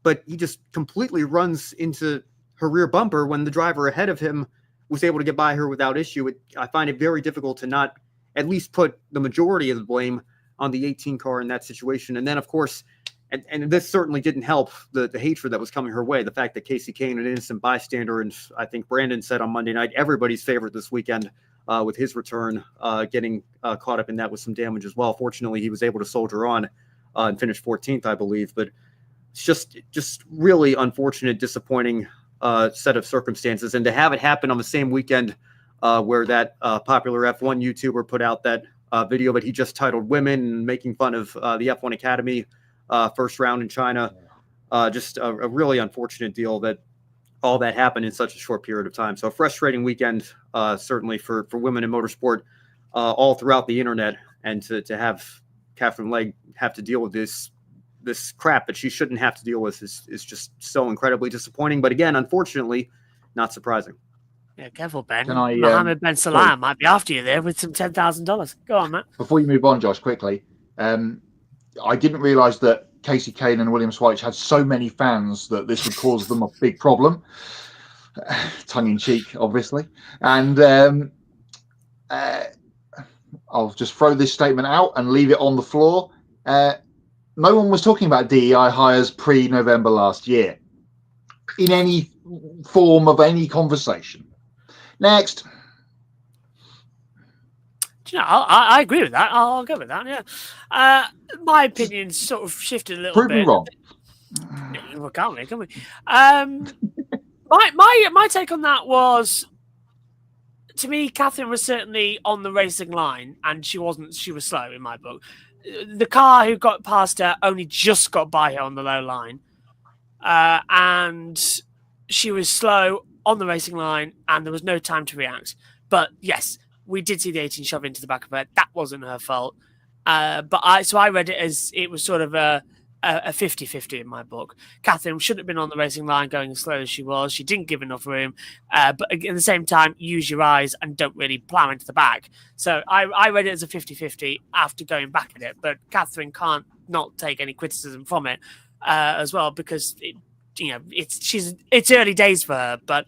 but he just completely runs into her rear bumper when the driver ahead of him was able to get by her without issue. I find it very difficult to not at least put the majority of the blame on the 18 car in that situation. And then, of course, and this certainly didn't help the hatred that was coming her way. The fact that Casey Kane, an innocent bystander, and I think Brandon said on Monday night, everybody's favorite this weekend with his return, getting caught up in that with some damage as well. Fortunately, he was able to soldier on and finish 14th, I believe. But it's just really unfortunate, disappointing set of circumstances. And to have it happen on the same weekend where that popular F1 YouTuber put out that video that he just titled Women, and making fun of the F1 Academy first round in China. Just a really unfortunate deal that all that happened in such a short period of time. So a frustrating weekend, certainly for women in motorsport all throughout the internet. And to have Katherine Legge have to deal with this crap that she shouldn't have to deal with is just so incredibly disappointing. But again, unfortunately, not surprising. Yeah, careful, Ben. Can Mohammed Ben Salam might be after you there with some $10,000. Go on, Matt. Before you move on, Josh, quickly, I didn't realise that Casey Kane and William Sawalich had so many fans that this would cause them a big problem. Tongue in cheek, obviously. And I'll just throw this statement out and leave it on the floor. No one was talking about DEI hires pre-November last year in any form of any conversation. Next. I agree with that. I'll go with that. Yeah, my opinion's sort of shifted a little bit. Prove me wrong. Well, can't we? My take on that was, to me, Katherine was certainly on the racing line, and she wasn't. She was slow in my book. The car who got past her only just got by her on the low line, and she was slow on the racing line, and there was no time to react. But yes, we did see the 18 shove into the back of her. That wasn't her fault. But I read it as it was sort of a 50-50 in my book. Katherine shouldn't have been on the racing line going as slow as she was. She didn't give enough room. But at the same time, use your eyes and don't really plow into the back. So I read it as a 50-50 after going back at it. But Katherine can't not take any criticism from it as well, because it's early days for her. But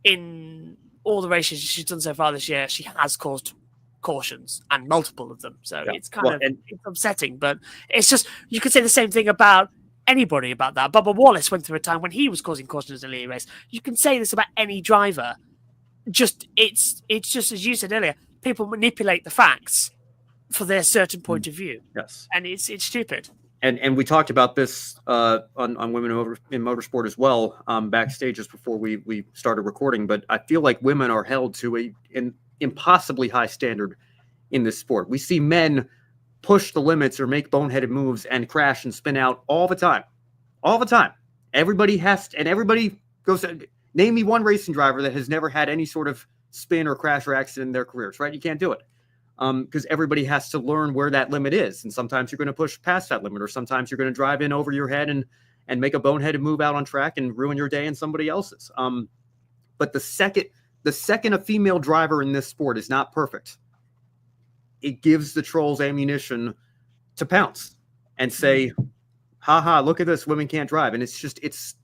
in all the races she's done so far this year, she has caused cautions, and multiple of them. So it's kind of it's upsetting, but it's just, you could say the same thing about anybody about that. Bubba Wallace went through a time when he was causing cautions in the race. You can say this about any driver. Just it's just, as you said earlier, people manipulate the facts for their certain point of view. Yes, and it's stupid. And we talked about this on Women in Motorsport as well, backstage just before we started recording. But I feel like women are held to an impossibly high standard in this sport. We see men push the limits or make boneheaded moves and crash and spin out all the time. All the time. Everybody has to, and everybody goes, name me one racing driver that has never had any sort of spin or crash or accident in their careers, right? You can't do it. Because everybody has to learn where that limit is. And sometimes you're going to push past that limit, or sometimes you're going to drive in over your head and make a boneheaded move out on track and ruin your day and somebody else's. But the second a female driver in this sport is not perfect, it gives the trolls ammunition to pounce and say, haha, look at this, women can't drive. And it's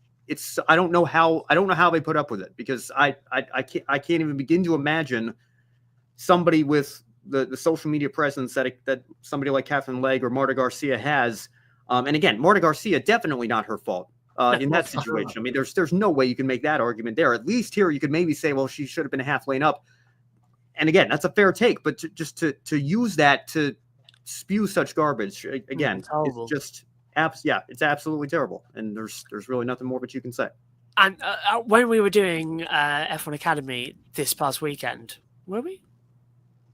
I don't know how they put up with it, because I can't even begin to imagine somebody with the social media presence that somebody like Katherine Legge or Marta Garcia has. And again, Marta Garcia, definitely not her fault in that situation. I mean, there's no way you can make that argument there. At least here you could maybe say, well, she should have been a half lane up. And again, that's a fair take, but to use that to spew such garbage, again, it's just it's absolutely terrible. And there's really nothing more that you can say. And when we were doing F1 Academy this past weekend, were we?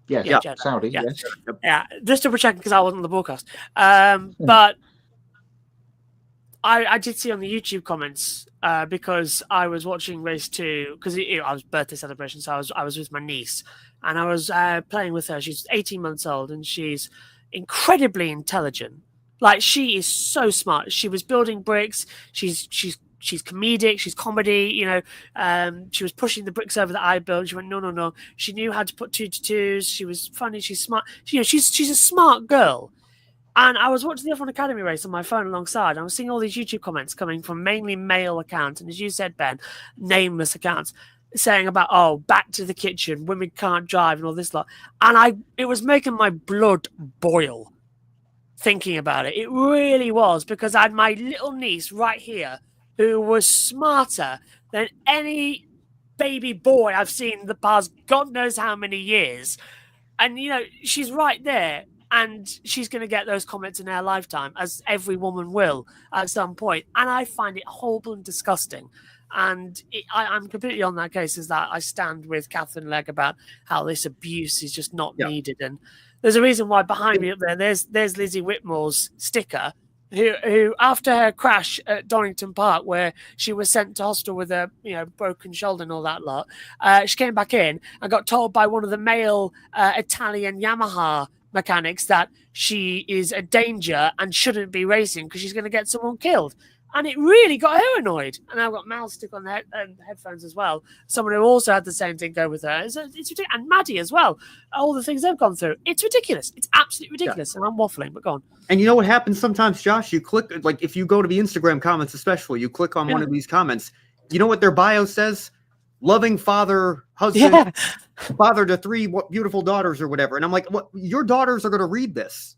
Yeah. Saudi. Yeah. Just double checking because I wasn't on the broadcast. But I did see on the YouTube comments because I was watching race 2 because I was birthday celebration, so I was with my niece and I was playing with her. She's 18 months old and she's incredibly intelligent. Like, she is so smart. She was building bricks. She's comedic. She's comedy. You know, she was pushing the bricks over that I built. She went, no. She knew how to put 2 to 2s. She was funny. She's smart. She's a smart girl. And I was watching the F1 Academy race on my phone alongside. And I was seeing all these YouTube comments coming from mainly male accounts, and as you said, Ben, nameless accounts, saying about, oh, back to the kitchen, women can't drive, and all this lot. And it was making my blood boil thinking about it. It really was, because I had my little niece right here who was smarter than any baby boy I've seen in the past God knows how many years. And, you know, she's right there, and she's going to get those comments in her lifetime, as every woman will at some point. And I find it horrible and disgusting. And I'm completely on that case, is that I stand with Katherine Legge about how this abuse is just not needed. And there's a reason why behind me up there's Lizzie Whitmore's sticker, who after her crash at Donington Park, where she was sent to hospital with a broken shoulder and all that lot, she came back in and got told by one of the male Italian Yamaha mechanics that she is a danger and shouldn't be racing because she's going to get someone killed. And it really got her annoyed. And I've got Mal stick on the headphones as well. Someone who also had the same thing go with her. It's ridiculous. And Maddie as well. All the things they've gone through. It's ridiculous. It's absolutely ridiculous. And I'm waffling, but go on. And you know what happens sometimes, Josh? You click, like if you go to the Instagram comments especially, you click on one of these comments. You know what their bio says? Loving father, husband, father to 3 beautiful daughters or whatever. And I'm like, what? Your daughters are going to read this.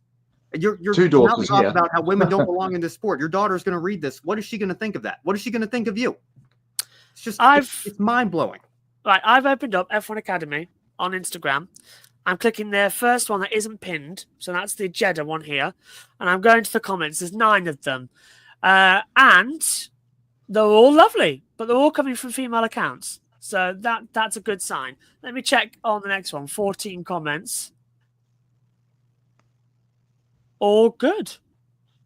You're 2 daughters, about how women don't belong in this sport. Your daughter's going to read this. What is she going to think of that? What is she going to think of you? It's just, it's mind-blowing. Right, I've opened up F1 Academy on Instagram. I'm clicking their first one that isn't pinned. So that's the Jeddah one here. And I'm going to the comments. There's 9 of them. And they're all lovely, but they're all coming from female accounts. So that's a good sign. Let me check on the next one. 14 comments. All good.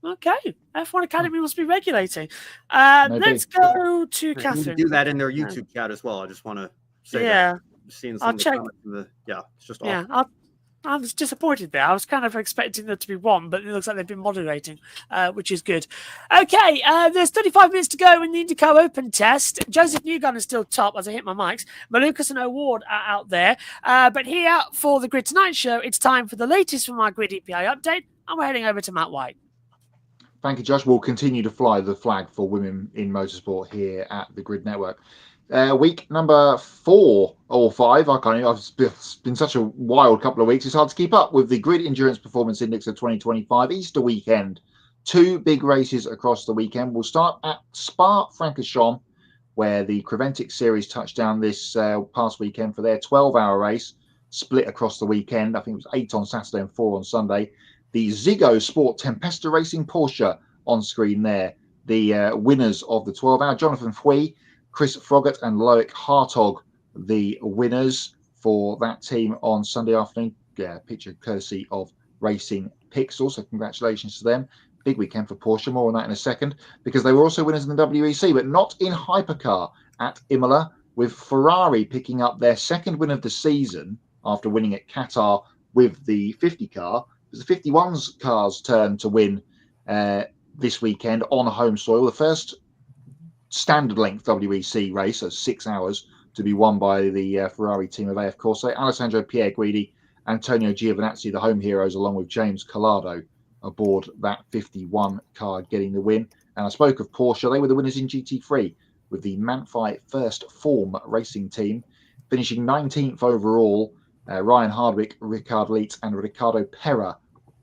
Okay. F1 Academy must be regulating. Let's go to Katherine. Do that in their YouTube chat as well. I just want to say that. Seeing some I'll check. It's just awful. Yeah, I was disappointed there. I was kind of expecting there to be 1, but it looks like they've been moderating, which is good. Okay, there's 35 minutes to go in the IndyCar Open test. Joseph Newgarden is still top as I hit my mics. Malukas and O'Ward are out there. But here for the Grid Tonight show, it's time for the latest from our Grid EPI update, and we're heading over to Matt White. Thank you, Josh. We'll continue to fly the flag for women in motorsport here at the Grid Network. Week number 4 or 5, I can't even, it's been such a wild couple of weeks. It's hard to keep up with the Grid Endurance Performance Index of 2025 Easter weekend. 2 big races across the weekend. We'll start at Spa-Francorchamps, where the Creventic Series touched down this past weekend for their 12-hour race, split across the weekend. I think it was 8 on Saturday and 4 on Sunday. The Ziggo Sport Tempesta Racing Porsche on screen there. The winners of the 12-hour, Jonathan Fouy, Chris Froggatt and Loic Hartog, the winners for that team on Sunday afternoon. Yeah, picture courtesy of Racing Pixel, so congratulations to them. Big weekend for Porsche, more on that in a second, because they were also winners in the WEC, but not in hypercar at Imola, with Ferrari picking up their second win of the season after winning at Qatar with the 50 car. It was the 51's car's turn to win this weekend on home soil. The first standard length WEC race, so 6 hours, to be won by the Ferrari team of AF Corse. Alessandro Pierguidi, Antonio Giovinazzi, the home heroes, along with James Collado aboard that 51 car, getting the win. And I spoke of Porsche. They were the winners in GT3 with the Manfei First Form racing team, finishing 19th overall. Ryan Hardwick, Ricard Leitz, and Ricardo Pera,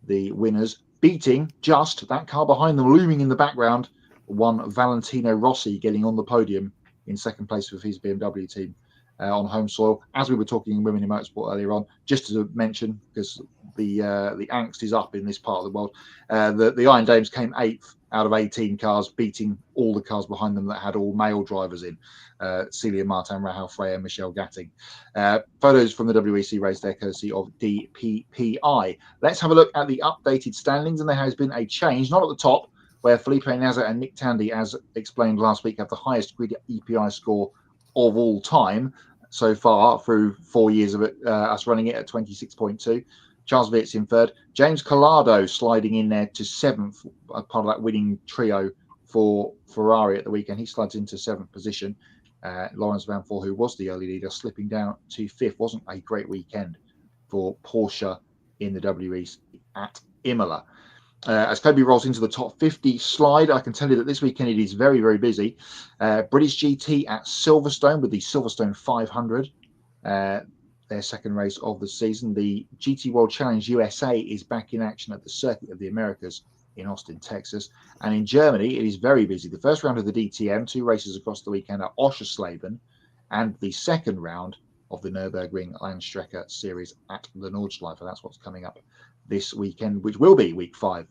the winners, beating just that car behind them, looming in the background, one Valentino Rossi, getting on the podium in second place with his BMW team on home soil. As we were talking women in motorsport earlier on, just to mention, because the angst is up in this part of the world, the Iron Dames came 8th out of 18 cars, beating all the cars behind them that had all male drivers in. Celia Martin, Rahul Freya, Michelle Gatting. Photos from the WEC race there, courtesy of DPPI. Let's have a look at the updated standings, and there has been a change, not at the top, where Felipe Nasr and Nick Tandy, as explained last week, have the highest grid EPI score of all time so far through 4 years of it, us running it at 26.2. Charles Vitz in third. James Collado sliding in there to 7th, part of that winning trio for Ferrari at the weekend. He slides into 7th position. Lawrence Van Voort, who was the early leader, slipping down to 5th. Wasn't a great weekend for Porsche in the WEC at Imola. As Kobe rolls into the top 50 slide, I can tell you that this weekend it is very, very busy. British GT at Silverstone with the Silverstone 500, their second race of the season. The GT World Challenge USA is back in action at the Circuit of the Americas in Austin, Texas. And in Germany, it is very busy. The first round of the DTM, 2 races across the weekend at Oschersleben, and the second round of the Nürburgring Landstrecke Series at the Nordschleife. That's what's coming up this weekend, which will be week 5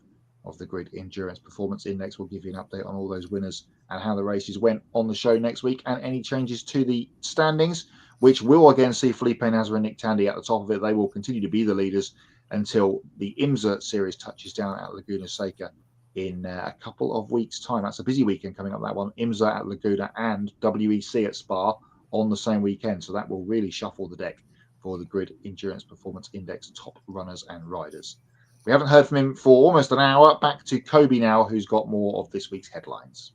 of the Grid Endurance Performance Index. We'll give you an update on all those winners and how the races went on the show next week, and any changes to the standings, which will again see Felipe Nasr and Nick Tandy at the top of it. They will continue to be the leaders until the IMSA Series touches down at Laguna Seca in a couple of weeks' time. That's a busy weekend coming up, that one. IMSA at Laguna and WEC at Spa on the same weekend. So that will really shuffle the deck for the Grid Endurance Performance Index top runners and riders. We haven't heard from him for almost an hour. Back to Kobe now, who's got more of this week's headlines.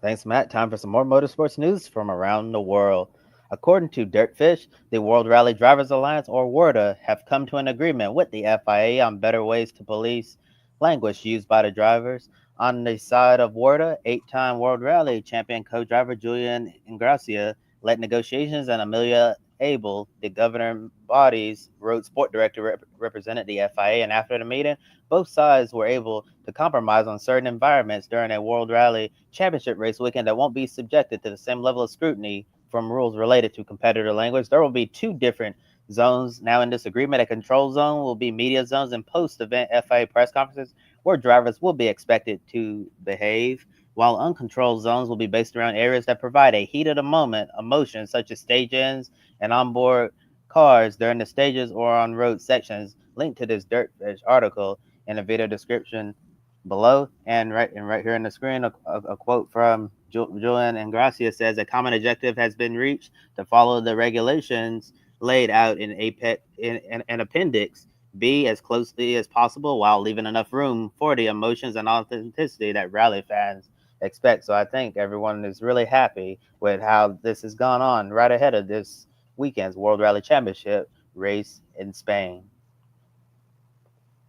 Thanks, Matt. Time for some more motorsports news from around the world. According to Dirtfish, the World Rally Drivers Alliance, or WRDA, have come to an agreement with the FIA on better ways to police language used by the drivers. On the side of WRDA, 8-time World Rally champion co-driver Julian Ingrassia led negotiations, and Amelia Abel, the governing body's road sport director, represented the FIA. And after the meeting, both sides were able to compromise on certain environments during a World Rally Championship race weekend that won't be subjected to the same level of scrutiny from rules related to competitor language. There will be 2 different zones now in this agreement. A control zone will be media zones and post-event FIA press conferences where drivers will be expected to behave, while uncontrolled zones will be based around areas that provide a heat-of-the-moment emotion, such as stage ends and onboard cars during the stages or on road sections. Linked to this Dirtfish article in the video description below, and right here on the screen, a quote from Julian Ingrassia says, a common objective has been reached to follow the regulations laid out in Appendix B as closely as possible, while leaving enough room for the emotions and authenticity that rally fans expect. So I think everyone is really happy with how this has gone on right ahead of this weekend's World Rally Championship race in Spain.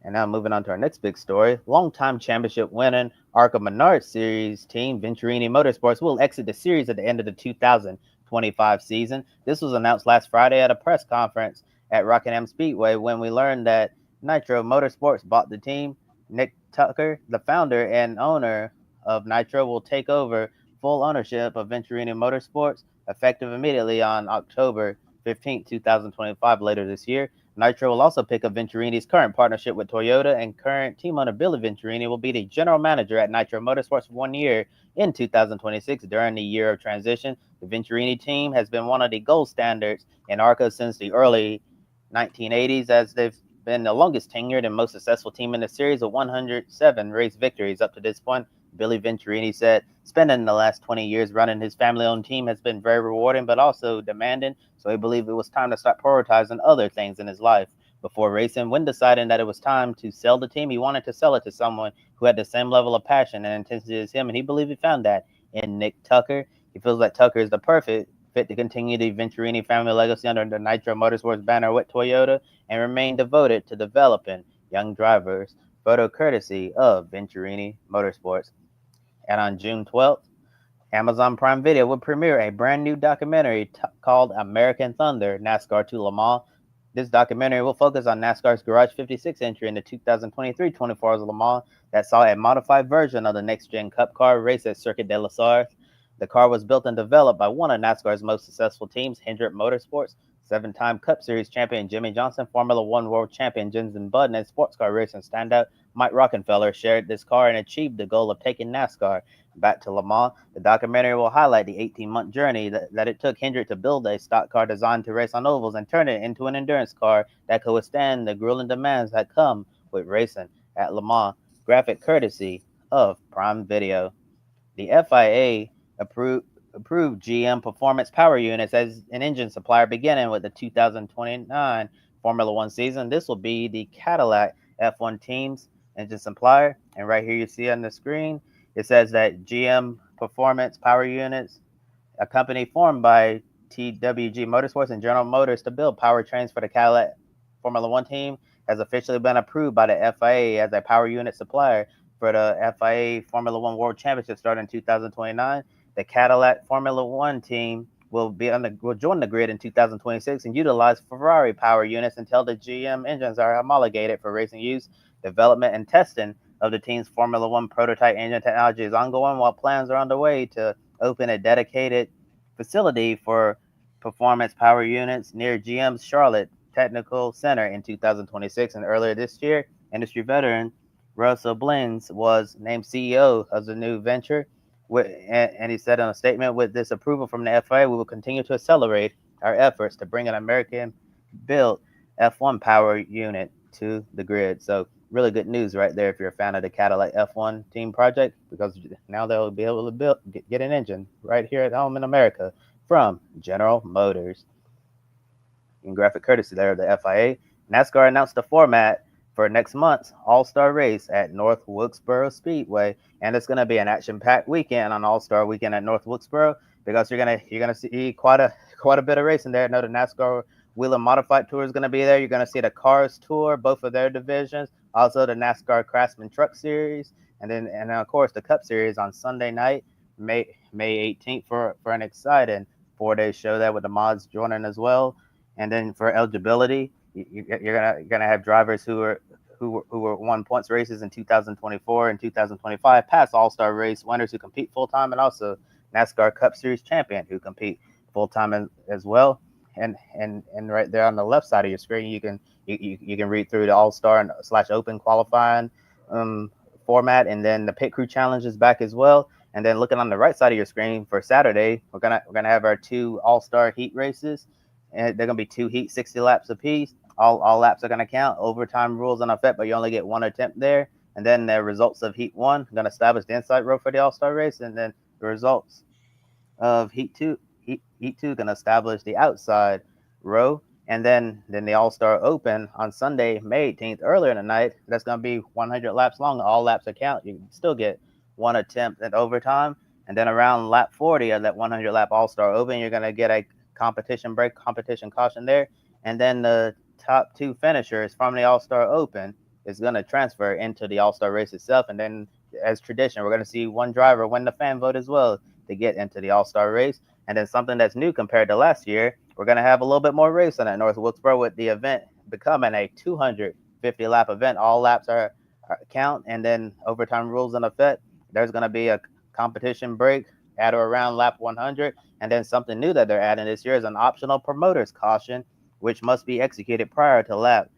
And now moving on to our next big story. Longtime championship winning ARCA Menard Series team Venturini Motorsports will exit the series at the end of the 2025 season. This was announced last Friday at a press conference at Rockingham Speedway when we learned that Nitro Motorsports bought the team. Nick Tucker, the founder and owner of Nitro, will take over full ownership of Venturini Motorsports effective immediately on October 15, 2025, later this year. Nitro will also pick up Venturini's current partnership with Toyota, and current team owner Billy Venturini will be the general manager at Nitro Motorsports for 1 year in 2026. During the year of transition, the Venturini team has been one of the gold standards in ARCA since the early 1980s, as they've been the longest tenured and most successful team in the series with 107 race victories up to this point. Billy Venturini said, spending the last 20 years running his family-owned team has been very rewarding, but also demanding, so he believed it was time to start prioritizing other things in his life. Before racing, when deciding that it was time to sell the team, he wanted to sell it to someone who had the same level of passion and intensity as him, and he believed he found that in Nick Tucker. He feels like Tucker is the perfect fit to continue the Venturini family legacy under the Nitro Motorsports banner with Toyota and remain devoted to developing young drivers. Photo courtesy of Venturini Motorsports. And on June 12th, Amazon Prime Video will premiere a brand new documentary called American Thunder, NASCAR to Le Mans. This documentary will focus on NASCAR's Garage 56 entry in the 2023 24 Hours of Le Mans that saw a modified version of the next-gen Cup car race at Circuit de la Sarthe. The car was built and developed by one of NASCAR's most successful teams, Hendrick Motorsports. 7-time Cup Series champion Jimmy Johnson, Formula One World Champion Jensen Button, and sports car racing standout Mike Rockenfeller shared this car and achieved the goal of taking NASCAR back to Le Mans. The documentary will highlight the 18-month journey that it took Hendrick to build a stock car designed to race on ovals and turn it into an endurance car that could withstand the grueling demands that come with racing at Le Mans. Graphic courtesy of Prime Video. The FIA approved GM Performance Power Units as an engine supplier beginning with the 2029 Formula One season. This will be the Cadillac F1 team's engine supplier. And right here you see on the screen, it says that GM Performance Power Units, a company formed by TWG Motorsports and General Motors to build powertrains for the Cadillac Formula One team, has officially been approved by the FIA as a power unit supplier for the FIA Formula One World Championship starting in 2029. The Cadillac Formula One team will join the grid in 2026 and utilize Ferrari power units until the GM engines are homologated for racing use. Development and testing of the team's Formula One prototype engine technology is ongoing, while plans are underway to open a dedicated facility for performance power units near GM's Charlotte Technical Center in 2026. And earlier this year, industry veteran Russell Blins was named CEO of the new venture. And he said in a statement, with this approval from the FIA, we will continue to accelerate our efforts to bring an American-built F1 power unit to the grid. So really good news right there if you're a fan of the Cadillac F1 team project, because now they'll be able to get an engine right here at home in America from General Motors. In graphic courtesy there of the FIA, NASCAR announced the format for next month's All-Star race at North Wilkesboro Speedway, and it's going to be an action-packed weekend on All-Star weekend at North Wilkesboro, because you're gonna see quite a bit of racing there. I know the NASCAR Wheel and Modified Tour is going to be there. You're going to see the Cars Tour, both of their divisions, also the NASCAR Craftsman Truck Series, and then of course the Cup Series on Sunday night, May 18th for an exciting 4-day show there with the mods joining as well. And then for eligibility, you're gonna have drivers who won points races in 2024 and 2025, past All-Star race winners who compete full-time, and also NASCAR Cup Series champion who compete full-time as well. And right there on the left side of your screen, you can read through the All-Star / Open qualifying format, and then the Pit Crew Challenge is back as well. And then looking on the right side of your screen for Saturday, we're gonna have our 2 All-Star heat races, and they're gonna be 2 heats, 60 laps apiece. All laps are gonna count. Overtime rules in effect, but you only get 1 attempt there. And then the results of Heat 1 are gonna establish the inside row for the All-Star race, and then the results of Heat 2 gonna establish the outside row. And then the All-Star Open on Sunday, May 18th, earlier in the night, that's gonna be 100 laps long. All laps are count. You can still get 1 attempt at overtime. And then around lap 40 of that 100 lap All-Star Open, you're gonna get a competition break, competition caution there. And then the top 2 finishers from the All-Star Open is going to transfer into the All-Star race itself. And then, as tradition, we're going to see 1 driver win the fan vote as well to get into the All-Star race. And then something that's new compared to last year, we're going to have a little bit more racing at North Wilkesboro, with the event becoming a 250-lap event. All laps are count, and then overtime rules in effect. There's going to be a competition break at or around lap 100. And then something new that they're adding this year is an optional promoter's caution, which must be executed prior to lap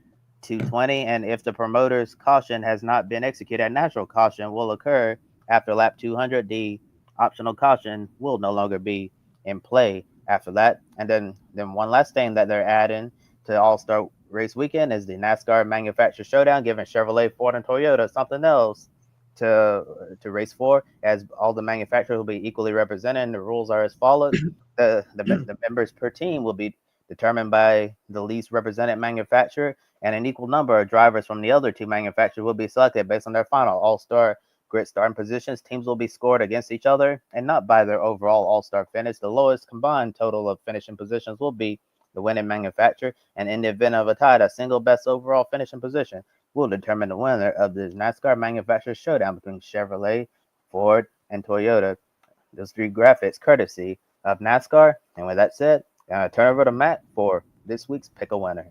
220. And if the promoter's caution has not been executed, a natural caution will occur after lap 200. The optional caution will no longer be in play after that. And then one last thing that they're adding to All-Star race weekend is the NASCAR Manufacturer Showdown, giving Chevrolet, Ford, and Toyota something else to race for, as all the manufacturers will be equally represented. And the rules are as follows: the members per team will be determined by the least represented manufacturer, and an equal number of drivers from the other two manufacturers will be selected based on their final all-star grid starting positions. Teams will be scored against each other and not by their overall all-star finish. The lowest combined total of finishing positions will be the winning manufacturer, and in the event of a tie, the single best overall finishing position will determine the winner of the NASCAR Manufacturer Showdown between Chevrolet, Ford, and Toyota. Those three graphics courtesy of NASCAR. And with that said, I'm going to turn over to Matt for this week's Pick a Winner.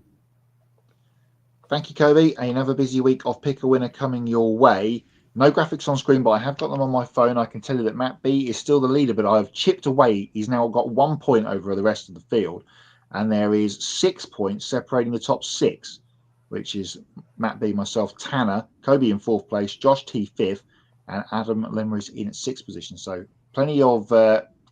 Thank you, Kobe. Another busy week of Pick a Winner coming your way. No graphics on screen, but I have got them on my phone. I can tell you that Matt B is still the leader, but I've chipped away. He's now got 1 point over the rest of the field, and there is 6 points separating the top six, which is Matt B, myself, Tanner, Kobe in fourth place, Josh T fifth, and Adam Lemmery's in sixth position. So plenty of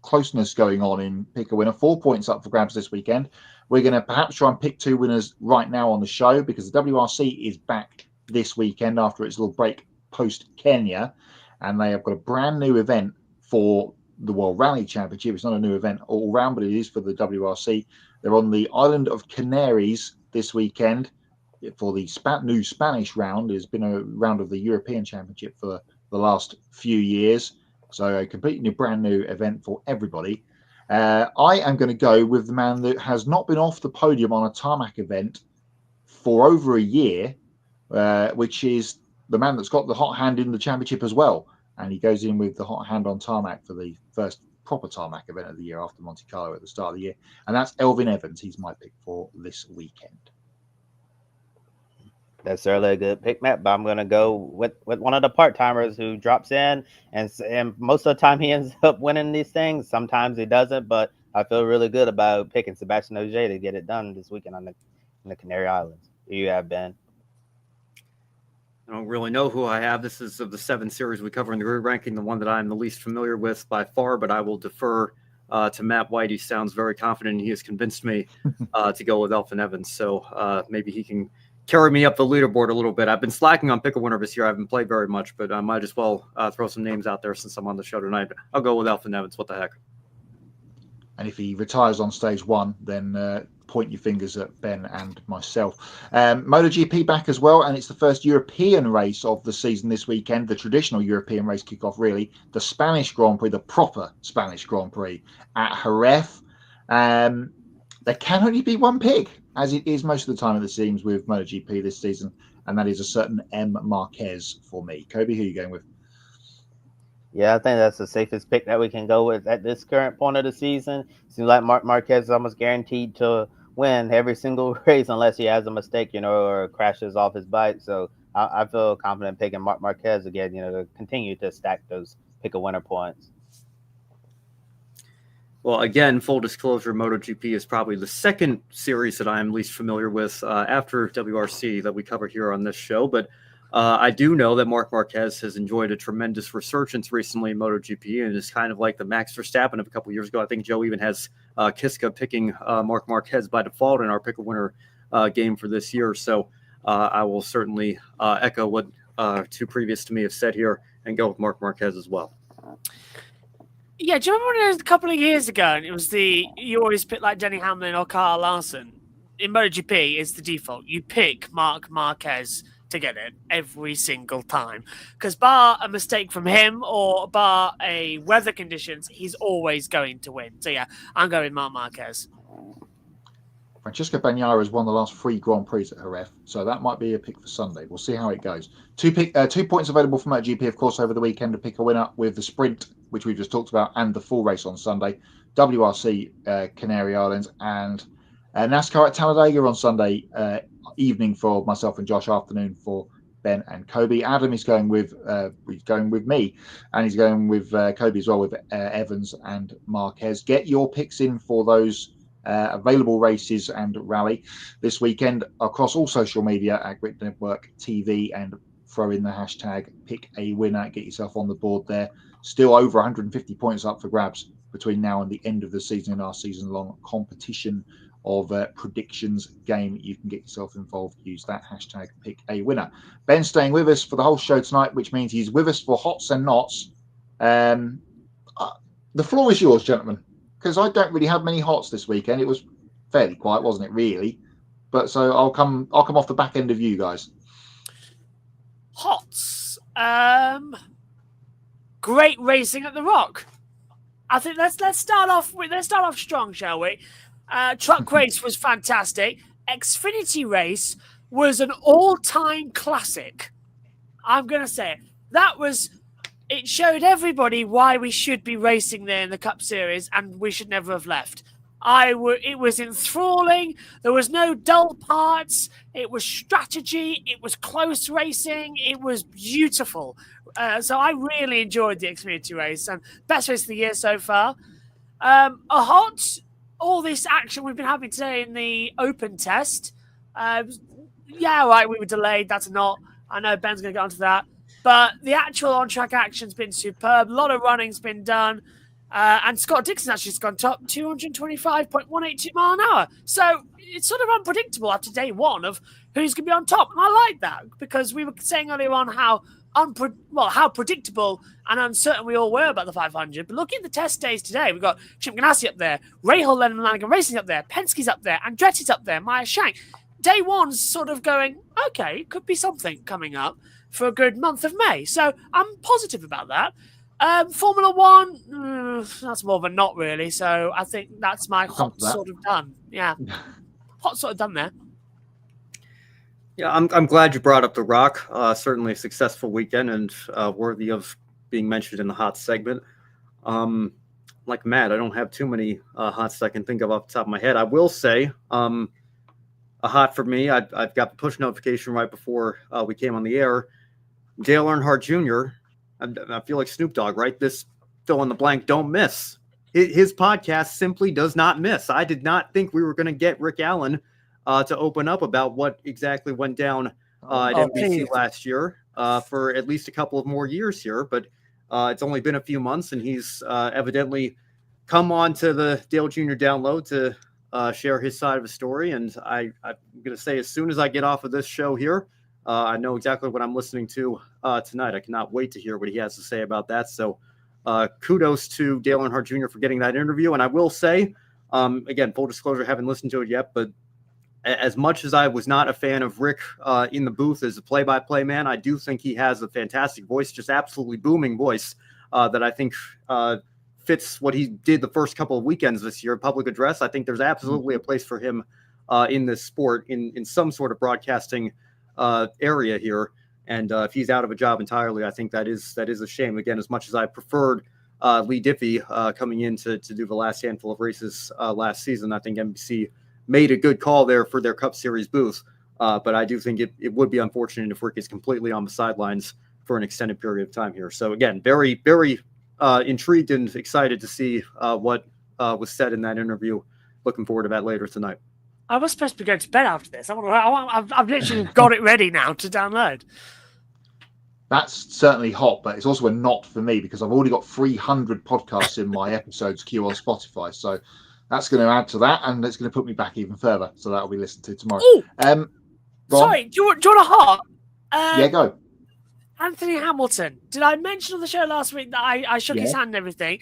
closeness going on in Pick a Winner. 4 points up for grabs this weekend. We're going to perhaps try and pick two winners right now on the show, because the WRC is back this weekend after its little break post Kenya, and they have got a brand new event for the World Rally Championship. It's not a new event all round, but it is for the WRC. They're on the island of Canaries this weekend for the new Spanish round. It's been a round of the European Championship for the last few years, so a completely brand new event for everybody. I am going to go with the man that has not been off the podium on a tarmac event for over a year, which is the man that's got the hot hand in the championship as well. And he goes in with the hot hand on tarmac for the first proper tarmac event of the year after Monte Carlo at the start of the year. And that's Elvin Evans. He's my pick for this weekend. That's certainly a good pick, Matt, but I'm going to go with one of the part-timers who drops in, and most of the time he ends up winning these things. Sometimes he doesn't, but I feel really good about picking Sebastian Ogier to get it done this weekend on the Canary Islands. Who you have, Ben? I don't really know who I have. This is of the 7 series we cover in the grid ranking, the one that I'm the least familiar with by far, but I will defer to Matt White. He sounds very confident. He has convinced me to go with Elvin Evans, so maybe he can carry me up the leaderboard a little bit. I've been slacking on Pick a Winner this year. I haven't played very much, but I might as well throw some names out there since I'm on the show tonight. I'll go with Elvin Evans. What the heck? And if he retires on stage one, then point your fingers at Ben and myself. MotoGP back as well, and it's the first European race of the season this weekend, the traditional European race kickoff, really, the Spanish Grand Prix, the proper Spanish Grand Prix at Jerez. There can only be one pick, as it is most of the time, it seems, with MotoGP this season, and that is a certain M. Marquez for me. Kobe, who are you going with? Yeah, I think that's the safest pick that we can go with at this current point of the season. Seems like Marc Marquez is almost guaranteed to win every single race unless he has a mistake, or crashes off his bike. So I feel confident picking Marc Marquez again, to continue to stack those Pick a Winner points. Well, again, full disclosure, MotoGP is probably the second series that I'm least familiar with after WRC that we cover here on this show. But I do know that Marc Marquez has enjoyed a tremendous resurgence recently in MotoGP, and is kind of like the Max Verstappen of a couple of years ago. I think Joe even has Kiska picking Marc Marquez by default in our Pick a Winner game for this year. So I will certainly echo what two previous to me have said here and go with Marc Marquez as well. Yeah, do you remember when it was a couple of years ago and it was you always pick like Denny Hamlin or Kyle Larson? In MotoGP, it's the default. You pick Marc Marquez to get it every single time. Because bar a mistake from him or bar a weather conditions, he's always going to win. So yeah, I'm going Marc Marquez. Francesco Bagnaia has won the last 3 Grand Prix at Jerez, so that might be a pick for Sunday. We'll see how it goes. 2 points available from MotoGP, of course, over the weekend to pick a winner with the sprint, which we just talked about, and the full race on Sunday. WRC Canary Islands, and NASCAR at Talladega on Sunday evening for myself and Josh, afternoon for Ben and Kobe. Adam is going with me, and he's going with Kobe as well, with Evans and Marquez. Get your picks in for those available races and rally this weekend across all social media at Grid Network TV, and throw in the hashtag pick a winner. Get yourself on the board there. Still over 150 points up for grabs between now and the end of the season in our season-long competition of predictions game. You can get yourself involved. Use that hashtag pick a winner. Ben's staying with us for the whole show tonight, which means he's with us for Hots and Knots. The floor is yours, gentlemen, because I don't really have many hots this weekend. It was fairly quiet, wasn't it, really? But so I'll come off the back end of you guys. Hots. Great racing at the Rock. I think let's start off strong, shall we? Truck race was fantastic. Xfinity race was an all-time classic. I'm going to say it. It showed everybody why we should be racing there in the Cup Series, and we should never have left. It was enthralling. There was no dull parts. It was strategy. It was close racing. It was beautiful. So I really enjoyed the Xfinity race, and best race of the year so far. All this action we've been having today in the open test. We were delayed. That's not. I know Ben's going to get onto that. But the actual on-track action's been superb. A lot of running's been done. And Scott Dixon actually has gone top 225.182 mile an hour. So it's sort of unpredictable after day one of who's going to be on top. And I like that because we were saying earlier on how predictable and uncertain we all were about the 500. But looking at the test days today, we've got Chip Ganassi up there, Rahal Lennon Lanigan Racing up there, Penske's up there, Andretti's up there, Maya Shank. Day one's sort of going, okay, could be something coming up for a good month of May. So I'm positive about that. Formula One, that's more of a not really. So I think that's my hot sort of done. Yeah. Hot sort of done there. Yeah, I'm glad you brought up the Rock. Certainly a successful weekend and worthy of being mentioned in the hot segment. Like Matt, I don't have too many hots that I can think of off the top of my head. I will say a hot for me, I've got the push notification right before we came on the air. Dale Earnhardt Jr., I feel like Snoop Dogg, right? This fill in the blank, don't miss. His podcast simply does not miss. I did not think we were going to get Rick Allen to open up about what exactly went down at NBC last year for at least a couple of more years here. But it's only been a few months, and he's evidently come on to the Dale Jr. download to share his side of the story. And I'm going to say, as soon as I get off of this show here, I know exactly what I'm listening to tonight. I cannot wait to hear what he has to say about that. So kudos to Dale Earnhardt Jr. for getting that interview. And I will say, again, full disclosure, haven't listened to it yet, but as much as I was not a fan of Rick in the booth as a play-by-play man, I do think he has a fantastic voice, just absolutely booming voice that I think fits what he did the first couple of weekends this year, public address. I think there's absolutely a place for him in this sport in some sort of broadcasting area here. And if he's out of a job entirely, I think that is a shame. Again, as much as I preferred Lee Diffie coming in to do the last handful of races last season, I think NBC made a good call there for their Cup Series booth. But I do think it would be unfortunate if Rick is completely on the sidelines for an extended period of time here. So again, very, very intrigued and excited to see what was said in that interview. Looking forward to that later tonight. I was supposed to be going to bed after this. I've literally got it ready now to download. That's certainly hot, but it's also a not for me because I've already got 300 podcasts in my episodes queue on Spotify. So that's going to add to that, and it's going to put me back even further. So that'll be listened to tomorrow. Sorry, do you want a hot? Yeah, go. Anthony Hamilton. Did I mention on the show last week that I shook his hand and everything?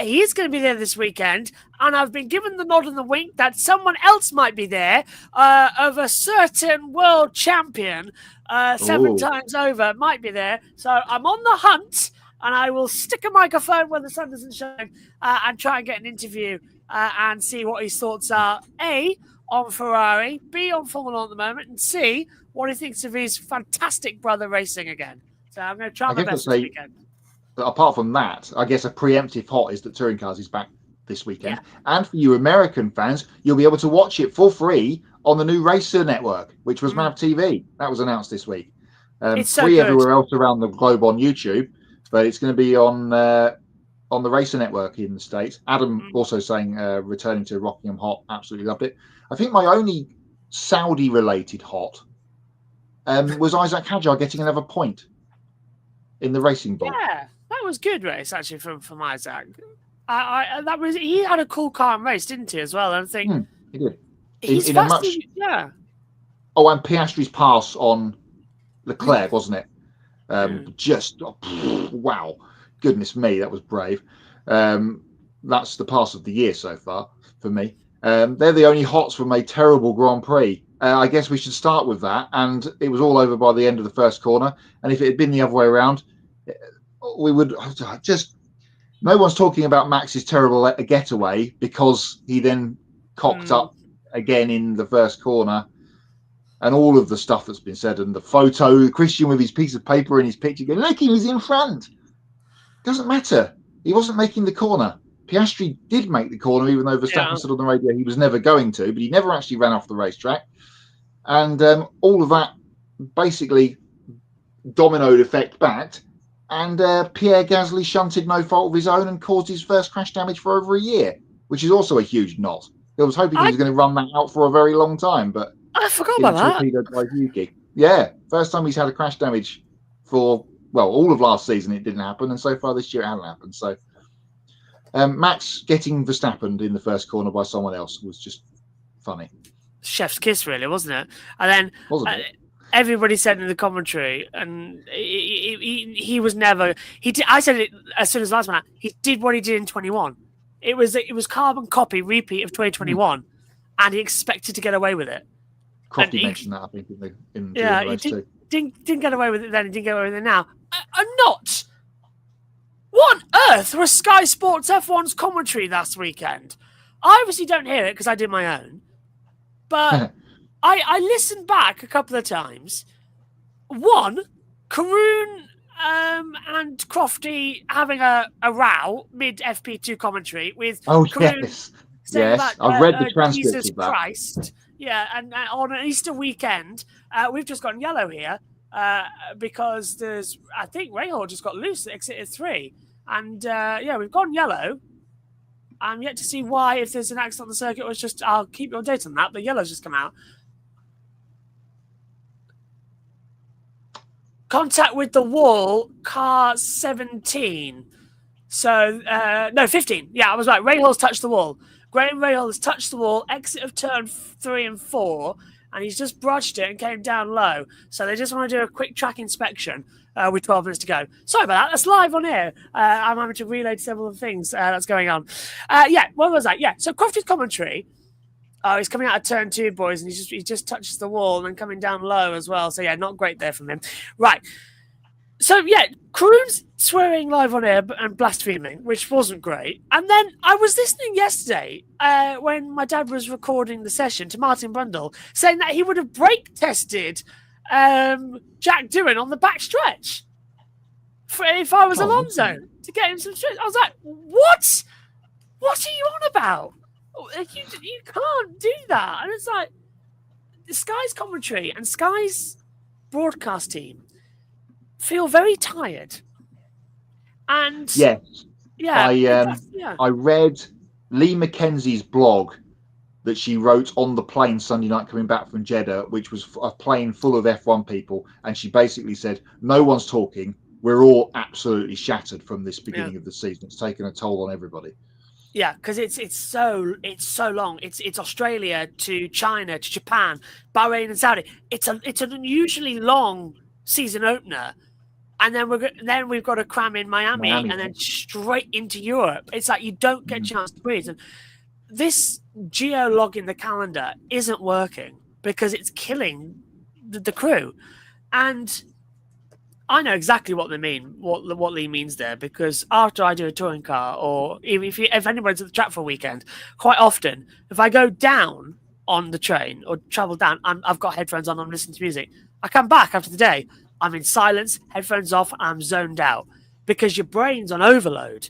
He's going to be there this weekend, and I've been given the nod and the wink that someone else might be there of a certain world champion 7 times over might be there. So I'm on the hunt, and I will stick a microphone where the sun doesn't shine and try and get an interview and see what his thoughts are, A, on Ferrari, B, on Formula 1 at the moment, and C, what he thinks of his fantastic brother racing again. So I'm going to try my best this weekend. Apart from that, I guess a preemptive hot is that Touring Cars is back this weekend. Yeah. And for you American fans, you'll be able to watch it for free on the new Racer Network, which was MAV TV. That was announced this week. It's free everywhere else around the globe on YouTube, but it's going to be on the Racer Network in the States. Adam also saying returning to Rockingham hot, absolutely loved it. I think my only Saudi-related hot was Isaac Hadjar getting another point in the Racing Bowl. Yeah, that was good race actually from Isaac. He had a cool, calm race, didn't he, as well? And I think he did. He's in a faster. much. Yeah. Oh, and Piastri's pass on Leclerc, wasn't it? Just wow, goodness me, that was brave. That's the pass of the year so far for me. They're the only hots from a terrible Grand Prix. I guess we should start with that. And it was all over by the end of the first corner. And if it had been the other way around, we would just. No one's talking about Max's terrible getaway because he then cocked up again in the first corner. And all of the stuff that's been said, and the photo, Christian with his piece of paper and his picture going, look, he was in front. Doesn't matter. He wasn't making the corner. Piastri did make the corner, even though Verstappen said on the radio he was never going to, but he never actually ran off the racetrack. And all of that basically dominoed effect back. And Pierre Gasly shunted no fault of his own and caused his first crash damage for over a year, which is also a huge knot. I was hoping he was going to run that out for a very long time, but I forgot about that. Torpedoed by Yuki. Yeah, first time he's had a crash damage for, well, all of last season it didn't happen, and so far this year it hasn't happened. So Max getting Verstappen in the first corner by someone else was just funny. Chef's kiss, really, wasn't it? And then everybody said in the commentary, and he was never. He did, I said it as soon as last one out. He did what he did in 21. It was carbon copy repeat of 2021, and he expected to get away with it. Crofty mentioned that, I think, in the race too. Didn't get away with it then. He didn't get away with it now. I'm not. What on earth was Sky Sports F1's commentary last weekend? I obviously don't hear it because I did my own, but I listened back a couple of times. One, Karoon and Crofty having a row mid FP2 commentary with Karoon saying about, I've read the transcript Jesus of that. Christ. Yeah, and on an Easter weekend, we've just gotten yellow here because I think Rahal just got loose at exit 3. And we've gone yellow. I'm yet to see why, if there's an accident on the circuit, or it's just, I'll keep you updated on that. The yellow's just come out. Contact with the wall, car 17. So, no, 15. Yeah, I was right. Rahal's touched the wall. Graham Rahal has touched the wall, exit of turn 3 and 4, and he's just brushed it and came down low. So they just want to do a quick track inspection with 12 minutes to go. Sorry about that. That's live on air. I'm having to relay several things that's going on. What was that? Yeah, so Crofty's commentary. He's coming out of turn 2, boys, and he just touches the wall and then coming down low as well. So, yeah, not great there from him. Right. So, yeah, Karoon's swearing live on air and blaspheming, which wasn't great. And then I was listening yesterday when my dad was recording the session to Martin Brundle, saying that he would have brake tested Jack Doohan on the back stretch if I was Alonso to get him some stretch. I was like, what? What are you on about? You can't do that. And it's like, Sky's commentary and Sky's broadcast team feel very tired. And I read Lee Mackenzie's blog that she wrote on the plane Sunday night coming back from Jeddah, which was a plane full of F1 people, and she basically said, no one's talking, we're all absolutely shattered from this beginning of the season. It's taken a toll on everybody. Yeah, because it's so long. It's Australia to China to Japan, Bahrain and Saudi. It's an unusually long season opener, and then we've got to cram in Miami and then straight into Europe. It's like you don't get a chance to breathe. And this geo-log in the calendar isn't working because it's killing the crew. And I know exactly what they mean, what Lee means there, because after I do a touring car, or even if anybody's at the track for a weekend, quite often, if I go down on the train or travel down, I've got headphones on, I'm listening to music. I come back after the day, I'm in silence, headphones off, and I'm zoned out because your brain's on overload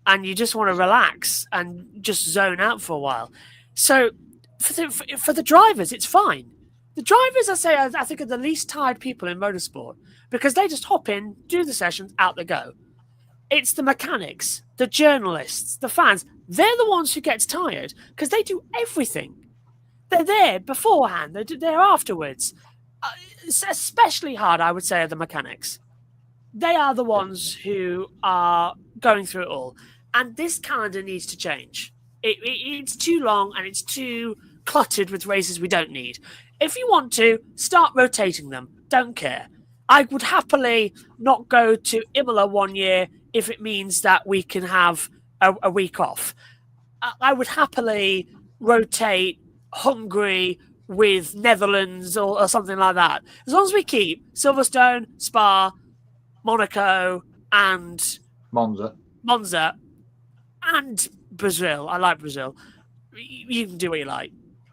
and you just want to relax and just zone out for a while. So for the drivers, it's fine. The drivers, I think, are the least tired people in motorsport because they just hop in, do the sessions, out they go. It's the mechanics, the journalists, the fans. They're the ones who get tired because they do everything. They're there beforehand. They're there afterwards. It's especially hard, I would say, are the mechanics. They are the ones who are going through it all. And this calendar needs to change. It's too long and it's too cluttered with races we don't need. If you want to, start rotating them. Don't care. I would happily not go to Imola one year if it means that we can have a week off. I would happily rotate Hungary with Netherlands or something like that. As long as we keep Silverstone, Spa, Monaco, and Monza, and Brazil. I like Brazil. You can do what you like.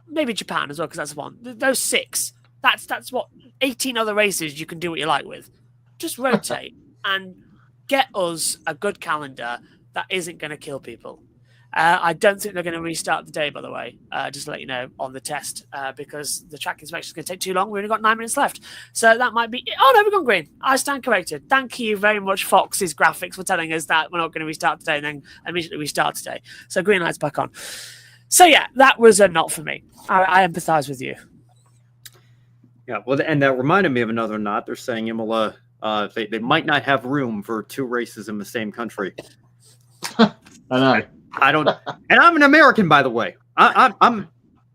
Maybe Japan as well, because that's one. Those 6. That's what 18 other races you can do what you like with. Just rotate and get us a good calendar that isn't going to kill people. I don't think they're going to restart the day, by the way, just to let you know, on the test, because the track inspection is going to take too long. We've only got 9 minutes left. So that might be... Oh, no, we've gone green. I stand corrected. Thank you very much, Fox's graphics, for telling us that we're not going to restart today and then immediately restart today. So green light's back on. So, yeah, that was a not for me. I empathise with you. Yeah, well, and that reminded me of another not. They're saying Imola, they might not have room for 2 races in the same country. I know. I don't, and I'm an American, by the way. I'm.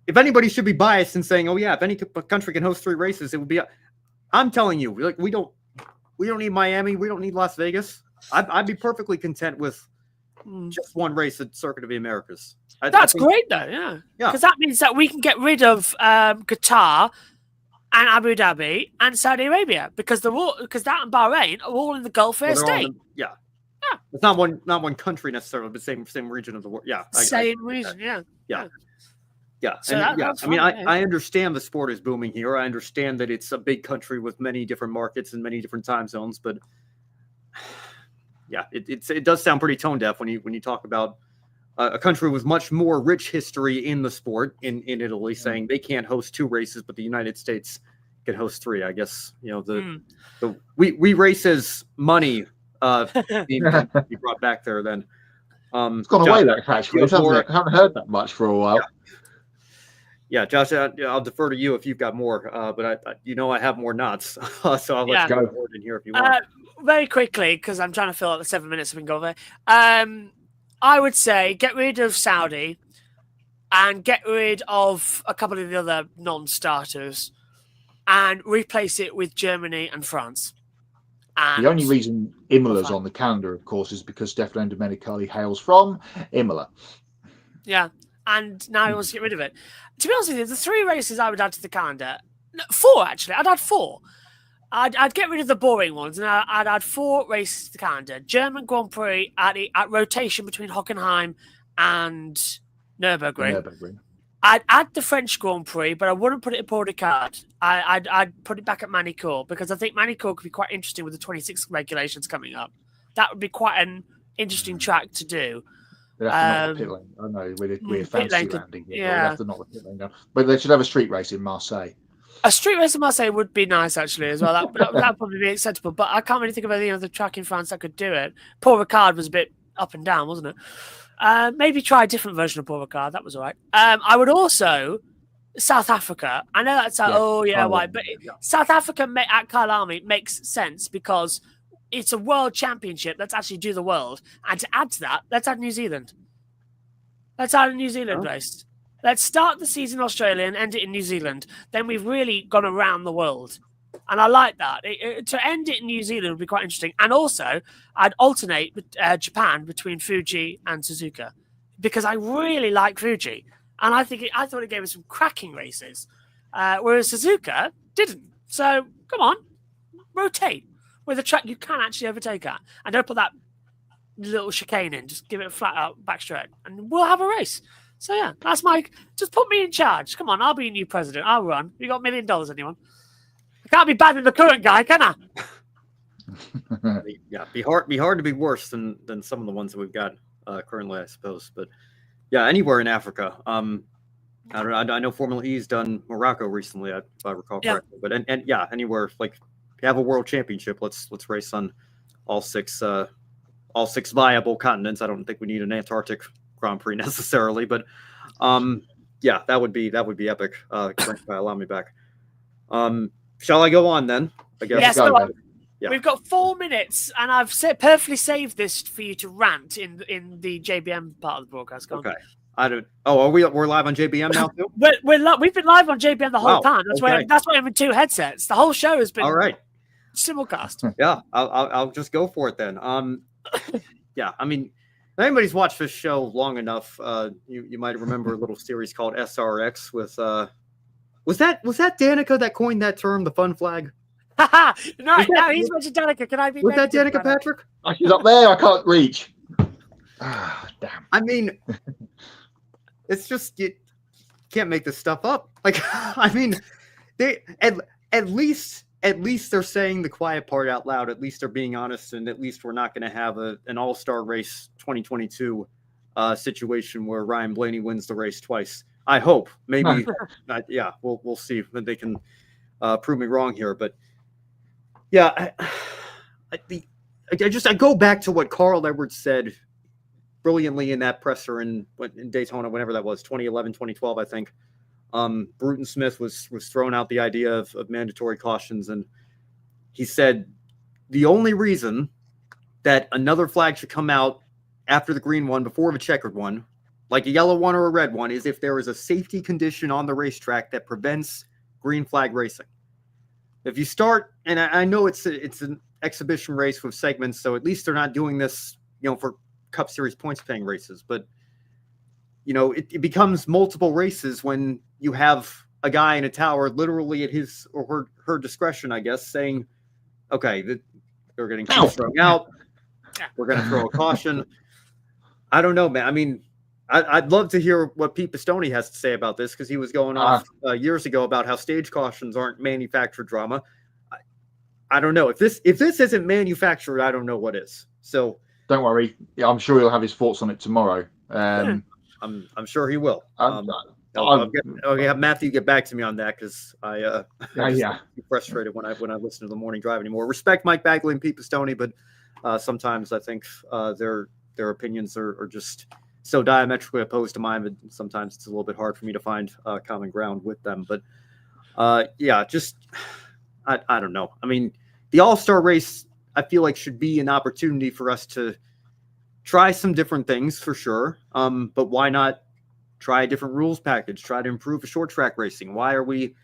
If anybody should be biased in saying, "Oh yeah, if any country can host 3 races, it would be," I'm telling you, like we don't need Miami, we don't need Las Vegas. I'd be perfectly content with just 1 race at Circuit of the Americas. That's great, though. Yeah, because that means that we can get rid of Qatar and Abu Dhabi and Saudi Arabia because that and Bahrain are all in the Gulf Air state. Yeah. It's not one country necessarily, but same region of the world. Yeah, same region. Yeah. So I mean, I understand the sport is booming here. I understand that it's a big country with many different markets and many different time zones. But yeah, it does sound pretty tone deaf when you talk about a country with much more rich history in the sport in Italy, saying they can't host 2 races, but the United States can host 3. I guess we races money. Being brought back there then. It's gone away, that actually. I haven't heard that much for a while. Yeah, Josh, I'll defer to you if you've got more, but I have more knots, so I'll let you go forward in here if you want. Very quickly, because I'm trying to fill out the 7 minutes we can go there. I would say get rid of Saudi and get rid of a couple of the other non-starters and replace it with Germany and France. The only reason Imola's on the calendar, of course, is because Stefano Domenicali hails from Imola. Yeah, and now he wants to get rid of it. To be honest with you, the 3 races I would add to the calendar, 4 actually, I'd add 4. I'd get rid of the boring ones, and I'd add 4 races to the calendar. German Grand Prix at rotation between Hockenheim and Nürburgring. I'd add the French Grand Prix, but I wouldn't put it in Paul Ricard. I'd put it back at Manicourt because I think Manicourt could be quite interesting with the 26 regulations coming up. That would be quite an interesting track to do. They'd have to knock the pit lane. I know we're fancy landing here. Yeah. They'd have to knock the pit lane down. But they should have a street race in Marseille. A street race in Marseille would be nice, actually, as well. That would probably be acceptable. But I can't really think of any other track in France that could do it. Paul Ricard was a bit up and down, wasn't it? Maybe try a different version of Paul Ricard. That was all right. I would also... South Africa. I know that's why, but South Africa at Kyalami makes sense because it's a world championship. Let's actually do the world. And to add to that, let's add New Zealand. Let's add a New Zealand race. Let's start the season in Australia and end it in New Zealand. Then we've really gone around the world. And I like that. To end it in New Zealand would be quite interesting. And also, I'd alternate Japan between Fuji and Suzuka because I really like Fuji. And I thought it gave us some cracking races, whereas Suzuka didn't. So, come on, rotate with a track you can actually overtake at. And don't put that little chicane in. Just give it a flat out back straight. And we'll have a race. So, yeah, that's just put me in charge. Come on, I'll be your new president. I'll run. You got $1 million, anyone? I can't be bad in the current guy, can I? Yeah, be hard to be worse than some of the ones that we've got currently, I suppose. But yeah, anywhere in Africa. I know Formula E's done Morocco recently, if I recall correctly. But and yeah, anywhere like you have a world championship, let's race on all six viable continents. I don't think we need an Antarctic Grand Prix necessarily, but yeah, that would be epic. Allow me back. Shall I go on then? I guess. Yes, go on. Yeah. We've got 4 minutes, and I've perfectly saved this for you to rant in the JBM part of the broadcast. Okay. I don't. Oh, we're live on JBM now too? We've been live on JBM the whole Wow, time. That's why I'm in 2 headsets. The whole show has been All right. simulcast. Yeah, I'll just go for it then. Yeah, I mean, if anybody's watched this show long enough, you might remember a little series called SRX with was that Danica that coined that term, the fun flag? No, he's mentioned Danica. Can I be? Was that Danica Patrick? Oh, she's up there. I can't reach. Ah, damn. I mean, it's just you can't make this stuff up. Like, I mean, they at least they're saying the quiet part out loud. At least they're being honest, and at least we're not going to have an all-star race 2022 situation where Ryan Blaney wins the race twice. I hope. Maybe. Yeah, we'll see if they can prove me wrong here. But yeah, I go back to what Carl Edwards said brilliantly in that presser in Daytona, whenever that was, 2011, 2012, I think. Bruton Smith was throwing out the idea of mandatory cautions, and he said the only reason that another flag should come out after the green one before the checkered one, like a yellow one or a red one, is if there is a safety condition on the racetrack that prevents green flag racing. If you start, and I know it's an exhibition race with segments, so at least they're not doing this, for Cup Series points paying races, but it becomes multiple races when you have a guy in a tower literally at his or her discretion, I guess, saying, okay, they're getting thrown out. We're going to throw a caution. I don't know, man. I mean, I'd love to hear what Pete Pistone has to say about this, because he was going off years ago about how stage cautions aren't manufactured drama. I don't know. If this isn't manufactured, I don't know what is. So don't worry. Yeah, I'm sure he'll have his thoughts on it tomorrow. I'm sure he will. I'll have Matthew get back to me on that, because I get frustrated when I listen to the morning drive anymore. Respect Mike Bagley and Pete Pistone, but sometimes I think their opinions are just so diametrically opposed to mine that sometimes it's a little bit hard for me to find common ground with them. But yeah, just I don't know. I mean, the All-Star race, I feel like, should be an opportunity for us to try some different things for sure. But why not try a different rules package, try to improve the short track racing? Why are we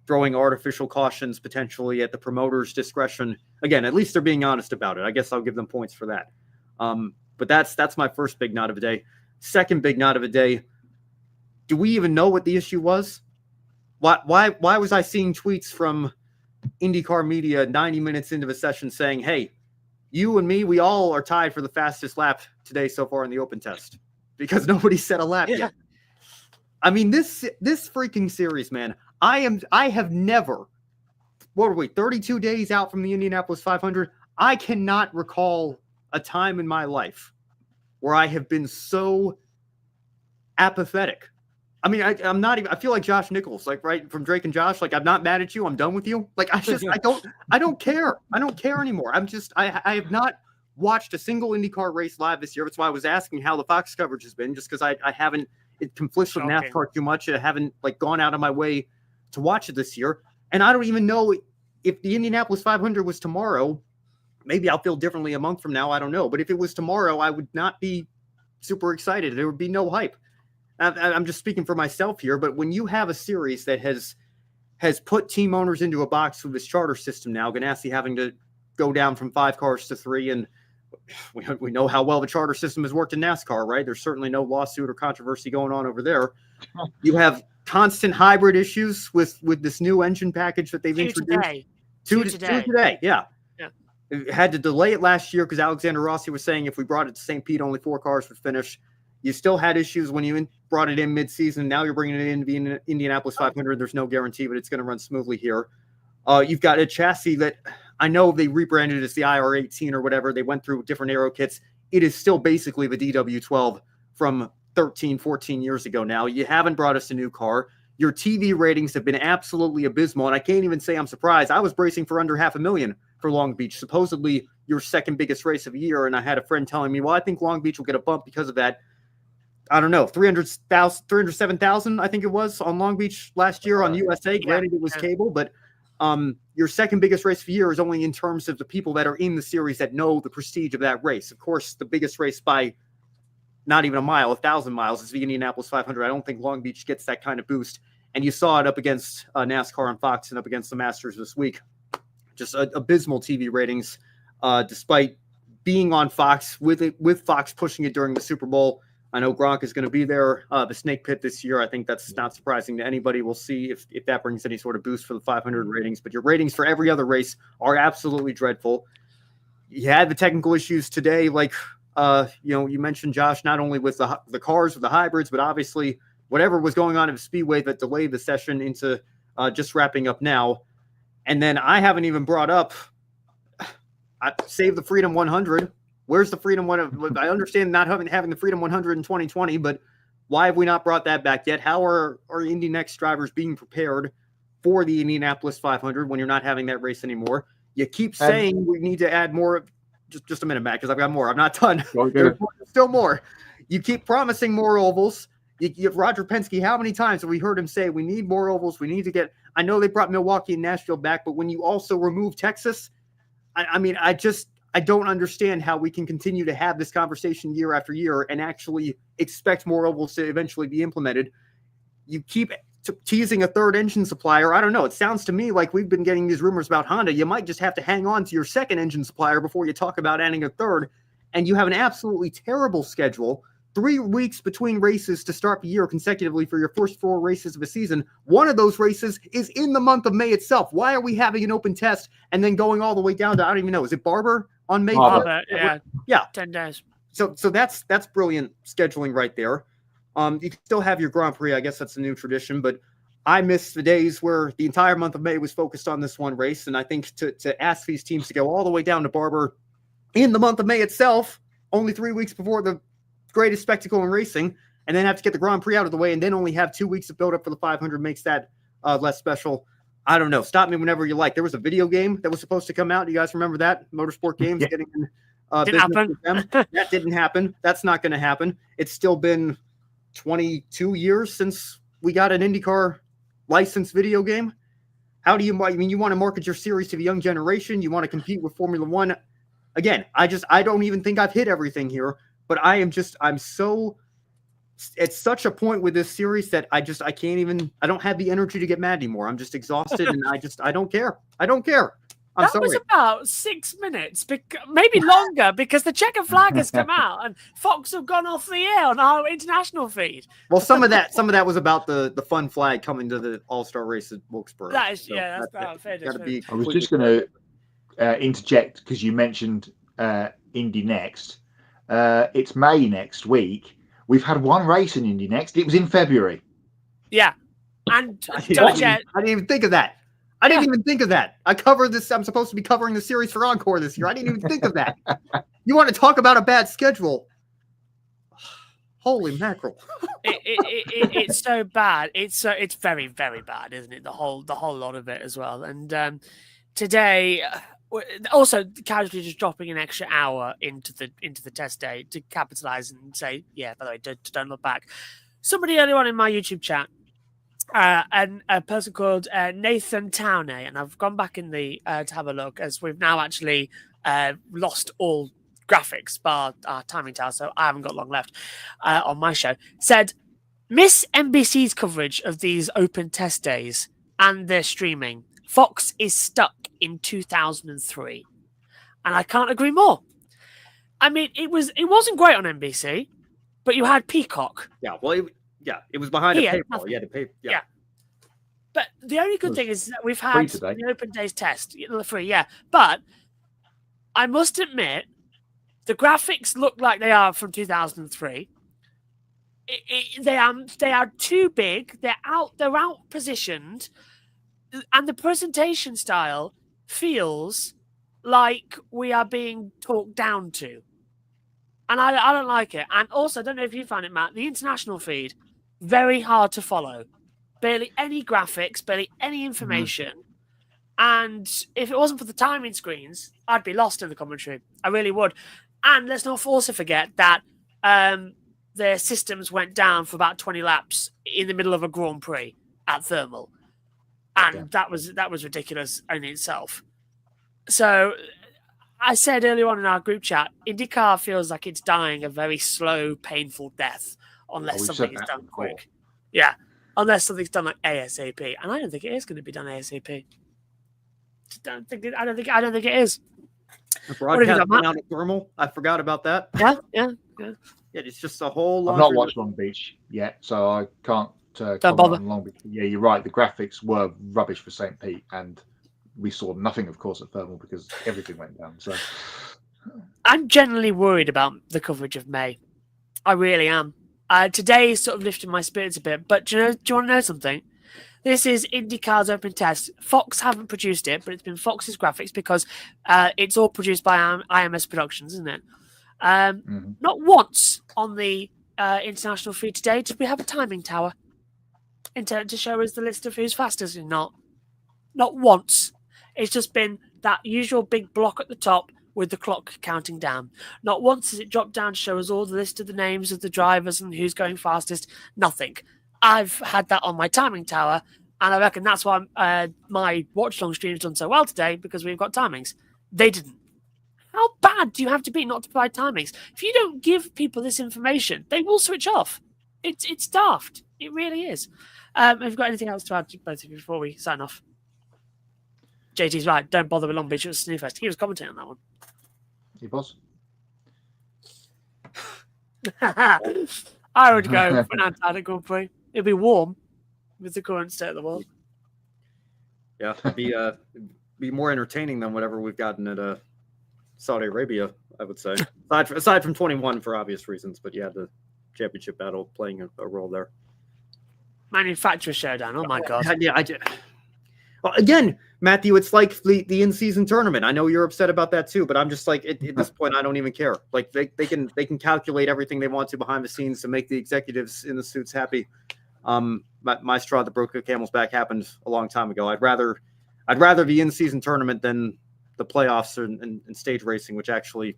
throwing artificial cautions potentially at the promoter's discretion? Again, at least they're being honest about it. I guess I'll give them points for that. But that's my first big nod of the day. Second big nod of the day, do we even know what the issue was? Why was I seeing tweets from IndyCar media 90 minutes into the session saying, hey, you and me, we all are tied for the fastest lap today so far in the open test, because nobody set a lap yet. I mean, this freaking series, man, I have never, what were we, 32 days out from the Indianapolis 500? I cannot recall a time in my life where I have been so apathetic. I mean, I'm not even, I feel like Josh Nichols, like, right, from Drake and Josh, like, I'm not mad at you, I'm done with you. Like, I don't care. I don't care anymore. I have not watched a single IndyCar race live this year. That's why I was asking how the Fox coverage has been, just because I haven't, it conflicts with NASCAR too much. I haven't, like, gone out of my way to watch it this year. And I don't even know if the Indianapolis 500 was tomorrow. Maybe I'll feel differently a month from now. I don't know. But if it was tomorrow, I would not be super excited. There would be no hype. I'm just speaking for myself here. But when you have a series that has put team owners into a box with this charter system now, Ganassi having to go down from 5 cars to 3, and we know how well the charter system has worked in NASCAR, right? There's certainly no lawsuit or controversy going on over there. You have constant hybrid issues with this new engine package that they've introduced. Two today. Yeah. It had to delay it last year because Alexander Rossi was saying if we brought it to St. Pete, only 4 cars would finish. You still had issues when you brought it in mid-season. Now you're bringing it in the Indianapolis 500. There's no guarantee, but it's going to run smoothly here. You've got a chassis that I know they rebranded as the IR18 or whatever. They went through different aero kits. It is still basically the DW12 from 13, 14 years ago now. You haven't brought us a new car. Your TV ratings have been absolutely abysmal, and I can't even say I'm surprised. I was bracing for under 500,000 for Long Beach, supposedly your second biggest race of the year, and I had a friend telling me, well, I think Long Beach will get a bump because of that. I don't know, 307,000, I think it was, on Long Beach last year on USA. Granted, it was cable, but your second biggest race of the year is only in terms of the people that are in the series that know the prestige of that race. Of course, the biggest race by not even a mile, 1,000 miles is the Indianapolis 500. I don't think Long Beach gets that kind of boost. And you saw it up against NASCAR on Fox and up against the Masters this week. Just abysmal TV ratings, despite being on Fox with Fox pushing it during the Super Bowl. I know Gronk is going to be there. The Snake Pit this year, I think that's not surprising to anybody. We'll see if that brings any sort of boost for the 500 ratings. But your ratings for every other race are absolutely dreadful. You had the technical issues today, like you mentioned, Josh, not only with the cars or the hybrids, but obviously whatever was going on at the Speedway that delayed the session into just wrapping up now. And then I haven't even brought up Save the Freedom 100. Where's the Freedom 100? I understand not having the Freedom 100 in 2020, but why have we not brought that back yet? How are Indy Next drivers being prepared for the Indianapolis 500 when you're not having that race anymore? You keep saying we need to add more. Just a minute, Matt, because I've got more. I'm not done. There's still more. You keep promising more ovals. You have Roger Penske. How many times have we heard him say we need more ovals? We need to get. I know they brought Milwaukee and Nashville back, but when you also remove Texas, I don't understand how we can continue to have this conversation year after year and actually expect more ovals to eventually be implemented. You keep teasing a third engine supplier. I don't know. It sounds to me like we've been getting these rumors about Honda. You might just have to hang on to your second engine supplier before you talk about adding a third. And you have an absolutely terrible schedule. 3 weeks between races to start the year consecutively for your first 4 races of a season. One of those races is in the month of May itself. Why are we having an open test and then going all the way down to, I don't even know, is it Barber on May? Barber, yeah. 10 days. So that's brilliant scheduling right there. You can still have your Grand Prix. I guess that's a new tradition, but I miss the days where the entire month of May was focused on this one race. And I think to ask these teams to go all the way down to Barber in the month of May itself, only 3 weeks before the greatest spectacle in racing, and then have to get the Grand Prix out of the way and then only have 2 weeks of build up for the 500 makes that less special. I don't know. Stop me whenever you like. There was a video game that was supposed to come out. Do you guys remember that? Motorsport games getting in business with them. That didn't happen. That's not going to happen. It's still been 22 years since we got an IndyCar licensed video game. How do you want to market your series to the young generation? You want to compete with Formula One. Again, I don't even think I've hit everything here. But I'm so at such a point with this series that I can't even, I don't have the energy to get mad anymore. I'm just exhausted and I don't care. I'm sorry. That was about 6 minutes, maybe longer, because the checkered flag has come out and Fox have gone off the air on our international feed. Well, some of that was about the fun flag coming to the All-Star race at Wilkesboro. That's fair. I was just going to interject because you mentioned Indy Next. It's May next week. We've had one race in Indy Next. It was in February. Yeah. And I didn't even think of that. I covered this. I'm supposed to be covering the series for Encore this year. I didn't even think of that. You want to talk about a bad schedule? Holy mackerel. It's so bad. It's very, very bad, isn't it? The whole lot of it as well. And today, also casually just dropping an extra hour into the test day to capitalize and say, yeah, by the way, don't look back. Somebody earlier on in my YouTube chat, and a person called Nathan Towney, and I've gone back in the to have a look, as we've now actually lost all graphics bar our timing tower, so I haven't got long left on my show, said, miss NBC's coverage of these open test days and their streaming. Fox is stuck in 2003. And I can't agree more. I mean, it wasn't great on NBC, but you had Peacock. Yeah, well, it was behind a paywall. You had to pay. Yeah. But the only good thing is that we've had the open days test, free, yeah. But I must admit, the graphics look like they are from 2003. They are too big. They're out positioned. And the presentation style feels like we are being talked down to. And I don't like it. And also, I don't know if you find it, Matt, the international feed, very hard to follow. Barely any graphics, barely any information. And if it wasn't for the timing screens, I'd be lost in the commentary. I really would. And let's not also forget that their systems went down for about 20 laps in the middle of a Grand Prix at Thermal. And that was ridiculous in itself. So I said earlier on in our group chat, IndyCar feels like it's dying a very slow, painful death unless something is done quick. Yeah, unless something's done like ASAP, and I don't think it is going to be done ASAP. I don't think it is. The broadcast went out of thermal. I forgot about that. Yeah. It's just a whole lot. I've not watched Long Beach yet, so I can't comment on Long Beach. Yeah, you're right. The graphics were rubbish for St. Pete, and we saw nothing, of course, at thermal because everything went down. So I'm generally worried about the coverage of May. I really am. Today is sort of lifting my spirits a bit, but do you want to know something? This is IndyCar's open test. Fox haven't produced it, but it's been Fox's graphics because it's all produced by IMS Productions, isn't it? Not once on the international feed today did we have a timing tower to show us the list of who's fastest and not. Not once. It's just been that usual big block at the top with the clock counting down. Not once has it dropped down to show us all the list of the names of the drivers and who's going fastest. Nothing. I've had that on my timing tower, and I reckon that's why my watch-long stream's done so well today, because we've got timings. They didn't. How bad do you have to be not to provide timings? If you don't give people this information, they will switch off. It's daft. It really is. Have you got anything else to add to both of you before we sign off? JT's right. Don't bother with Long Beach. It was Snoofest. He was commenting on that one. He was. I would go for an Antarctic Grand Prix. It'd be warm with the current state of the world. Yeah, it'd be more entertaining than whatever we've gotten at Saudi Arabia, I would say. Aside from 21 for obvious reasons, but yeah, the championship battle playing a role there. Manufacturer showdown. Oh my god. Yeah, I did. Well, again, Matthew, it's like the in-season tournament. I know you're upset about that too, but I'm just like at this point, I don't even care. Like they can calculate everything they want to behind the scenes to make the executives in the suits happy. My straw that broke the camel's back happened a long time ago. I'd rather the in-season tournament than the playoffs and stage racing, which actually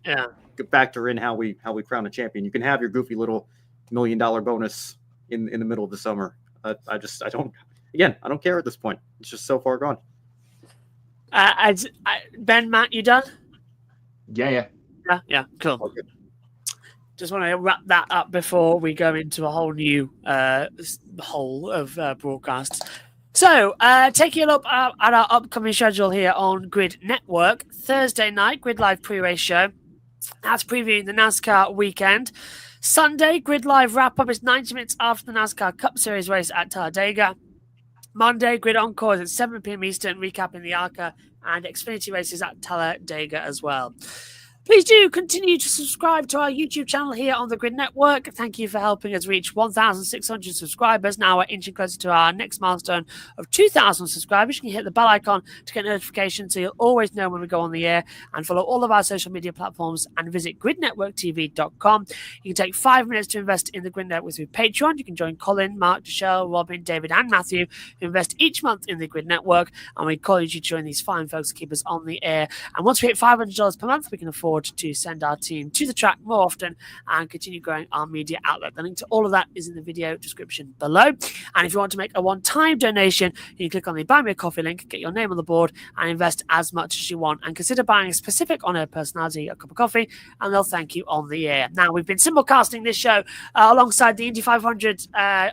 factor in how we crown a champion. You can have your goofy little $1 million bonus in the middle of the summer. I don't care at this point. It's just so far gone. Ben, Matt, you done? Yeah. Cool. Okay. Just want to wrap that up before we go into a whole new hole of broadcasts. So, taking a look at our upcoming schedule here on Grid Network. Thursday night, Grid Live pre-race show. That's previewing the NASCAR weekend. Sunday, Grid Live wrap-up is 90 minutes after the NASCAR Cup Series race at Talladega. Monday, Grid Encore is at 7 p.m. Eastern, recapping the ARCA and Xfinity races at Talladega as well. Please do continue to subscribe to our YouTube channel here on the Grid Network. Thank you for helping us reach 1,600 subscribers. Now we're inching closer to our next milestone of 2,000 subscribers. You can hit the bell icon to get notifications so you'll always know when we go on the air, and follow all of our social media platforms and visit gridnetworktv.com. You can take 5 minutes to invest in the Grid Network through Patreon. You can join Colin, Mark, Michelle, Robin, David, and Matthew, who invest each month in the Grid Network. And we encourage you to join these fine folks to keep us on the air. And once we hit $500 per month, we can afford to send our team to the track more often and continue growing our media outlet. The link to all of that is in the video description below. And if you want to make a one-time donation, you can click on the Buy Me a Coffee link, get your name on the board, and invest as much as you want. And consider buying a specific on-air personality a cup of coffee, and they'll thank you on the air. Now, we've been simulcasting this show alongside the Indy 500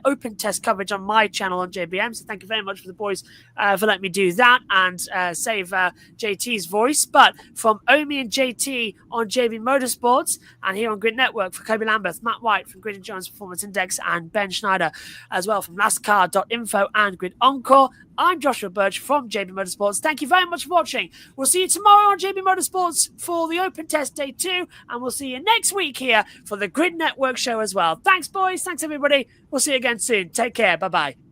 open test coverage on my channel on JBM. So thank you very much for the boys for letting me do that and save JT's voice. But from Omi and JT on JB Motorsports, and here on Grid Network for Kobe Lambeth, Matt White from Grid Endurance Performance Index, and Ben Schneider as well from NASCAR.info and Grid Encore. I'm Joshua Birch from JB Motorsports. Thank you very much for watching. We'll see you tomorrow on JB Motorsports for the Open Test Day 2, and we'll see you next week here for the Grid Network show as well. Thanks, boys. Thanks, everybody. We'll see you again soon. Take care. Bye-bye.